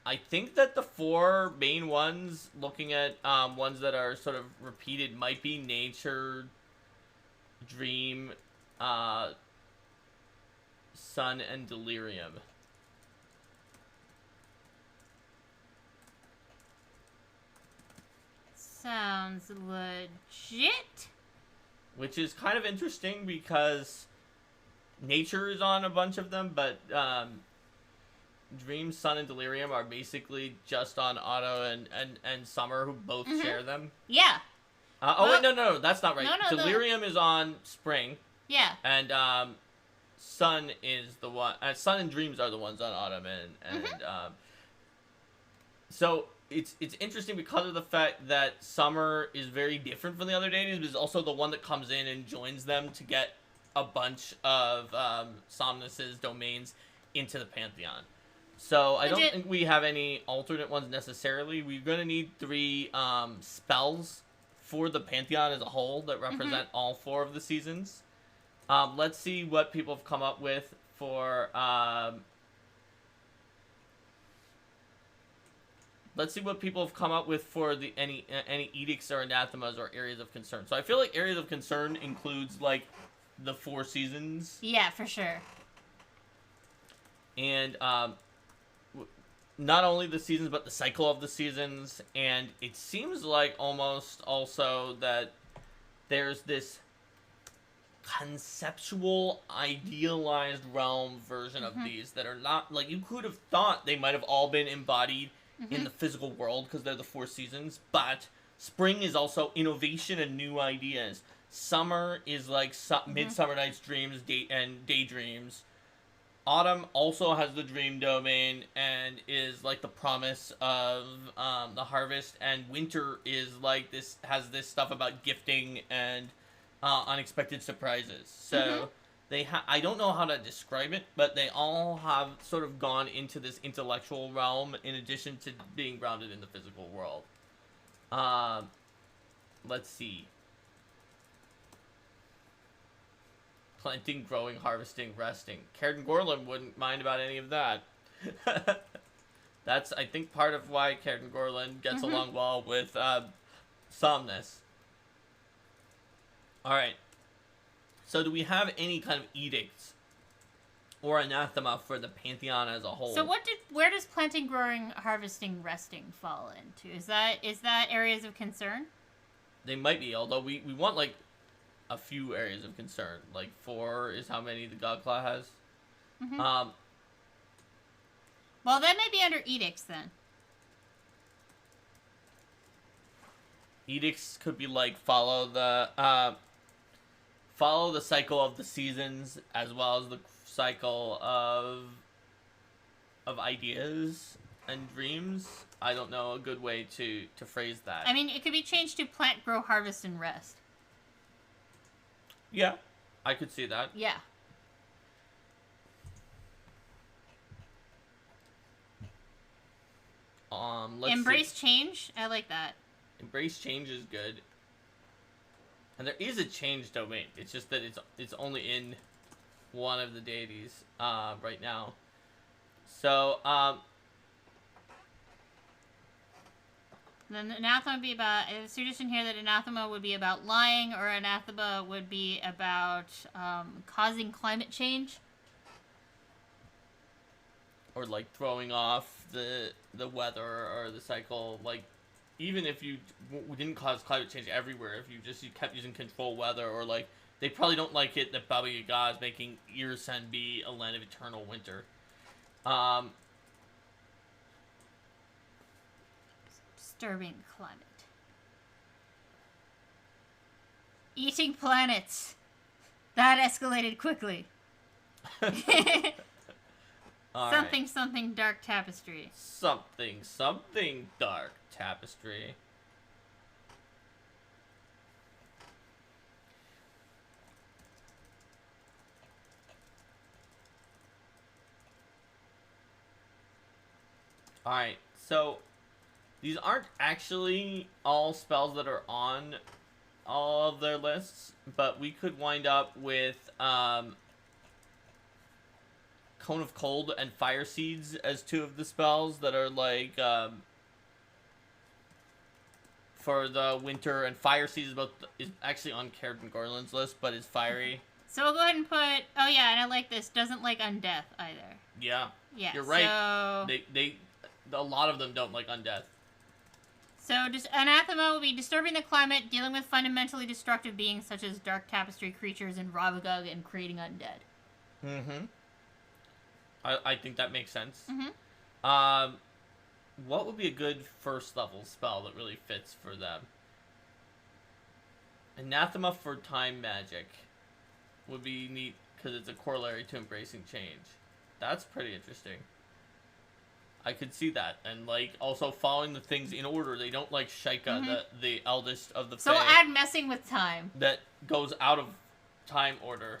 I think that the 4 main ones, looking at ones that are sort of repeated, might be Nature, Dream, Sun, and Delirium. Sounds legit. Which is kind of interesting because Nature is on a bunch of them, but Dream, Sun, and Delirium are basically just on Auto and Summer, who both share them. Yeah. Wait, no, that's not right. No, Delirium is on Spring. Yeah. And Sun is the one. Sun and Dreams are the ones on Autumn, and so it's interesting because of the fact that Summer is very different from the other deities, but is also the one that comes in and joins them to get a bunch of Somnus's domains into the Pantheon. So I don't think we have any alternate ones necessarily. We're going to need 3 spells for the Pantheon as a whole that represent all 4 of the seasons. Let's see what people have come up with for the any edicts or anathemas or areas of concern. So I feel like areas of concern includes like the 4 seasons. Yeah, for sure. And not only the seasons, but the cycle of the seasons. And it seems like almost also that there's this conceptual, idealized realm version of these that are not, like, you could have thought they might have all been embodied in the physical world because they're the 4 seasons, but spring is also innovation and new ideas. Summer is like Midsummer Night's Dreams and Daydreams. Autumn also has the dream domain and is like the promise of the harvest, and winter is like has this stuff about gifting and unexpected surprises. So I don't know how to describe it, but they all have sort of gone into this intellectual realm in addition to being grounded in the physical world. Let's see. Planting, growing, harvesting, resting. Cairden Gorlin wouldn't mind about any of that. That's, I think, part of why Cairden Gorlin gets along well with Somnus. Alright. So do we have any kind of edicts or anathema for the Pantheon as a whole? So where does planting, growing, harvesting, resting fall into? Is that areas of concern? They might be, although we want like a few areas of concern. Like 4 is how many the Godclaw has. Well, that may be under edicts then. Edicts could be like follow the cycle of the seasons as well as the cycle of ideas and dreams. I don't know a good way to phrase that. I mean, it could be changed to plant, grow, harvest, and rest. Yeah, I could see that. Yeah. Let's Embrace see. change. I like that. Embrace change is good. And there is a change domain. It's just that it's only in one of the deities right now. So Then anathema would be about, a suggestion here that anathema would be about lying, or anathema would be about causing climate change. Or like throwing off the weather or the cycle. Like, even if you didn't cause climate change everywhere, if you kept using control weather, or like, they probably don't like it that Baba Yaga is making Irisen be a land of eternal winter. Disturbing climate. Eating planets. That escalated quickly. Something dark tapestry. Something dark tapestry. Alright, so these aren't actually all spells that are on all of their lists, but we could wind up with Cone of Cold and Fire Seeds as two of the spells that are like for the winter, and Fire Seeds is actually on Cairden Gorland's list, but is fiery. So we'll go ahead and put, oh yeah, and I like this, doesn't like undeath either. Yeah. Yeah. You're right. So... They a lot of them don't like undeath. So, anathema will be disturbing the climate, dealing with fundamentally destructive beings such as dark tapestry creatures and Ravagug, and creating undead. Mm-hmm. I think that makes sense. Mm-hmm. What would be a good first level spell that really fits for them? Anathema for time magic would be neat because it's a corollary to embracing change. That's pretty interesting. I could see that, and like also following the things in order. They don't like Shaika, the eldest of the So we'll Fae, add messing with time. that goes out of time order.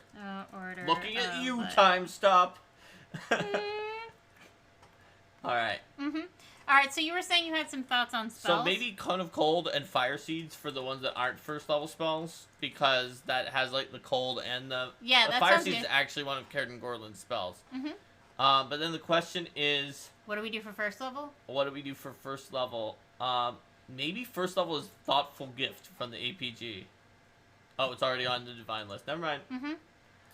Order. Looking at you, time stop. All right. Mm-hmm. All right. So you were saying you had some thoughts on spells. So maybe Cone of Cold and Fire Seeds for the ones that aren't first level spells, because that has like the cold and the that Fire sounds Seeds good. is actually one of Cairden Gorland's spells. Mm-hmm. But then the question is, What do we do for first level? what do we do for first level? Maybe first level is Thoughtful Gift from the APG. Oh, it's already on the Divine list. Never mind. Mm-hmm.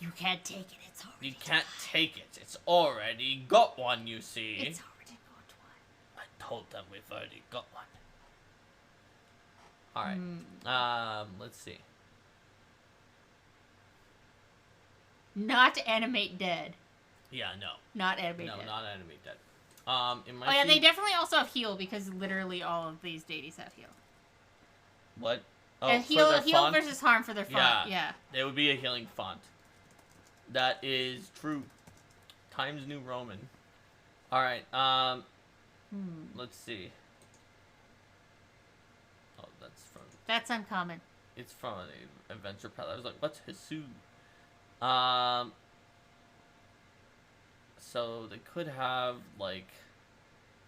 You can't take it. It's already You can't take it. It's already got one, you see. It's already got one. I told them we've already got one. Alright. Let's see. Not animate dead. Yeah, no. Not animate No, dead. not animate dead. It might Oh yeah, be... they definitely also have heal, because literally all of these deities have heal. What? Oh, And for their heal font? versus harm for their font. Yeah. They would be a healing font. That is true. Times New Roman. Alright, let's see. Oh, That's uncommon. it's from an adventure path. I was like, what's Hisu? So they could have, like,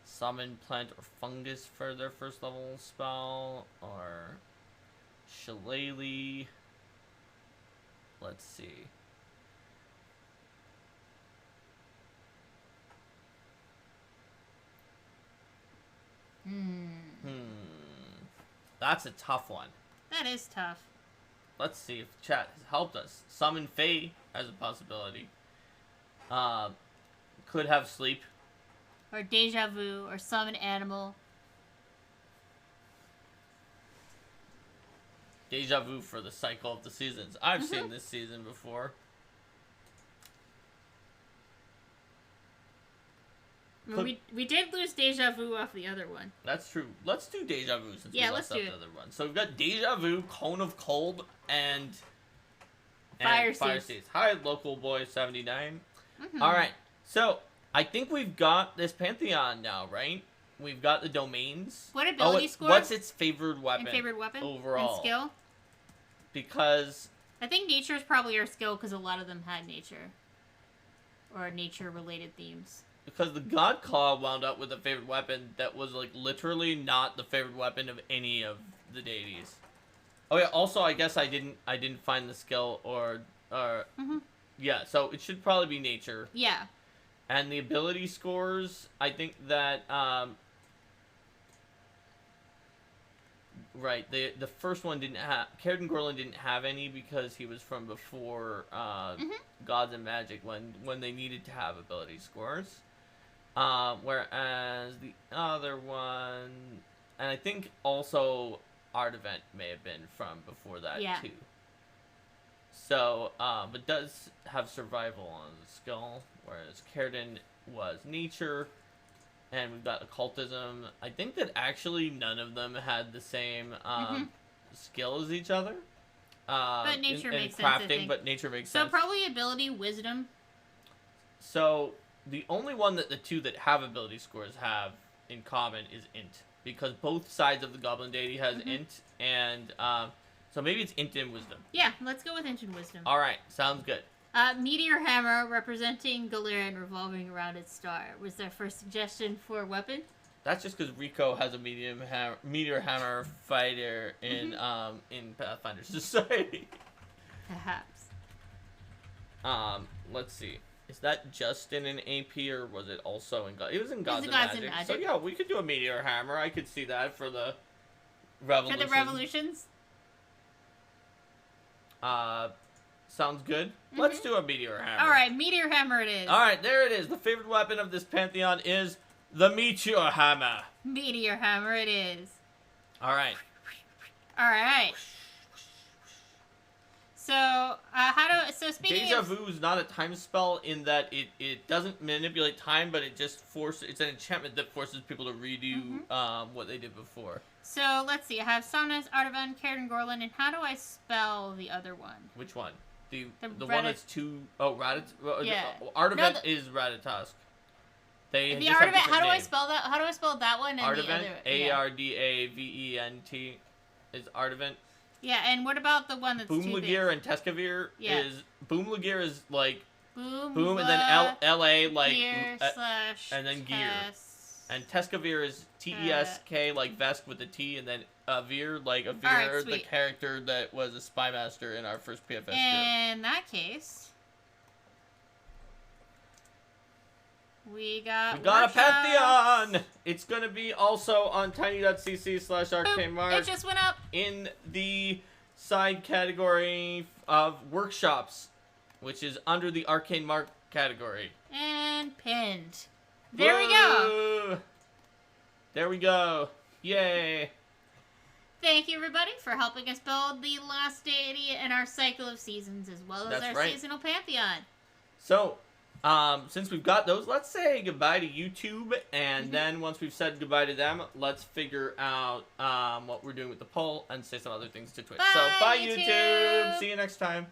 summon plant or fungus for their first level spell, or shillelagh. Let's see. That's a tough one. That is tough. Let's see if chat has helped us. Summon Fae as a possibility. Could have sleep. Or deja vu, or summon animal. Deja vu for the cycle of the seasons. I've seen this season before. We did lose deja vu off the other one. That's true. Let's do deja vu since we let's left out do the it. other one. So we've got deja vu, Cone of Cold, and Fire Seeds. Seeds. Hi, local boy 79. All right. So I think we've got this Pantheon now, right? We've got the domains. What ability score? What's its favored weapon? And favorite weapon? overall? And skill? Because I think nature is probably our skill, because a lot of them had nature. Or nature-related themes. the God Claw wound up with a favorite weapon that was like literally not the favorite weapon of any of the deities. Oh yeah. Also, I guess I didn't find the skill or yeah. So it should probably be nature. Yeah. And the ability scores, I think that Right. The first one didn't have Caradon Gorlin didn't have any because he was from before Gods and Magic when they needed to have ability scores. Whereas the other one, and I think also Art Event may have been from before that too. So, but does have survival on the skill, whereas Caradon was nature. And we've got occultism. I think that actually none of them had the same skill as each other. But nature makes crafting, sense, I think. But nature makes sense. So probably ability, wisdom. So the only one that the two that have ability scores have in common is int, because both sides of the Goblin Deity has int, and so maybe it's int and wisdom. Yeah, let's go with int and wisdom. All right, sounds good. Meteor Hammer, representing Galarian revolving around its star, was their first suggestion for weapon. That's just because Rico has a Meteor Hammer fighter in Pathfinder Society. Perhaps. Let's see. Is that just in an AP or was it also in It was in Gods and Gods Magic. and Magic. So yeah, we could do a Meteor Hammer. I could see that for the Revolution. For the Revolutions? Sounds good. Let's do a Meteor Hammer. Alright, Meteor Hammer it is. Alright, there it is. The favorite weapon of this Pantheon is the Meteor Hammer. Meteor Hammer it is. Alright. Alright. So, speaking Deja of... Vu is not a time spell in that it doesn't manipulate time, but it just it's an enchantment that forces people to redo what they did before. So, let's see. I have Somnus, Artavan, Caradon Gorlin, and how do I spell the other one? Which one? The one that's two... Oh, Yeah. Artavan is Ratatosk. The Artavan... How do I spell that? How do I spell that one and Artaven, the other? Ardavent is Artavan. Yeah, and what about the one that's Boomlagear and Teskavir is... Boomlagear is like... Boom and then LA like... and then Gear. And Teskavir is Tesk like Vesk with a T, and then Veer like Veer, right, the character that was a spy master in our first PFS group. In that case, we got a Pantheon! It's gonna be also on tiny.cc/Arcane Mark. It just went up! In the side category of workshops, which is under the Arcane Mark category. And pinned. There we go! There we go. Yay! Thank you, everybody, for helping us build the last deity in our cycle of seasons, as well as our seasonal Pantheon. So, since we've got those, let's say goodbye to YouTube, and then once we've said goodbye to them, let's figure out what we're doing with the poll and say some other things to Twitch. Bye, so, bye, YouTube! YouTube! See you next time.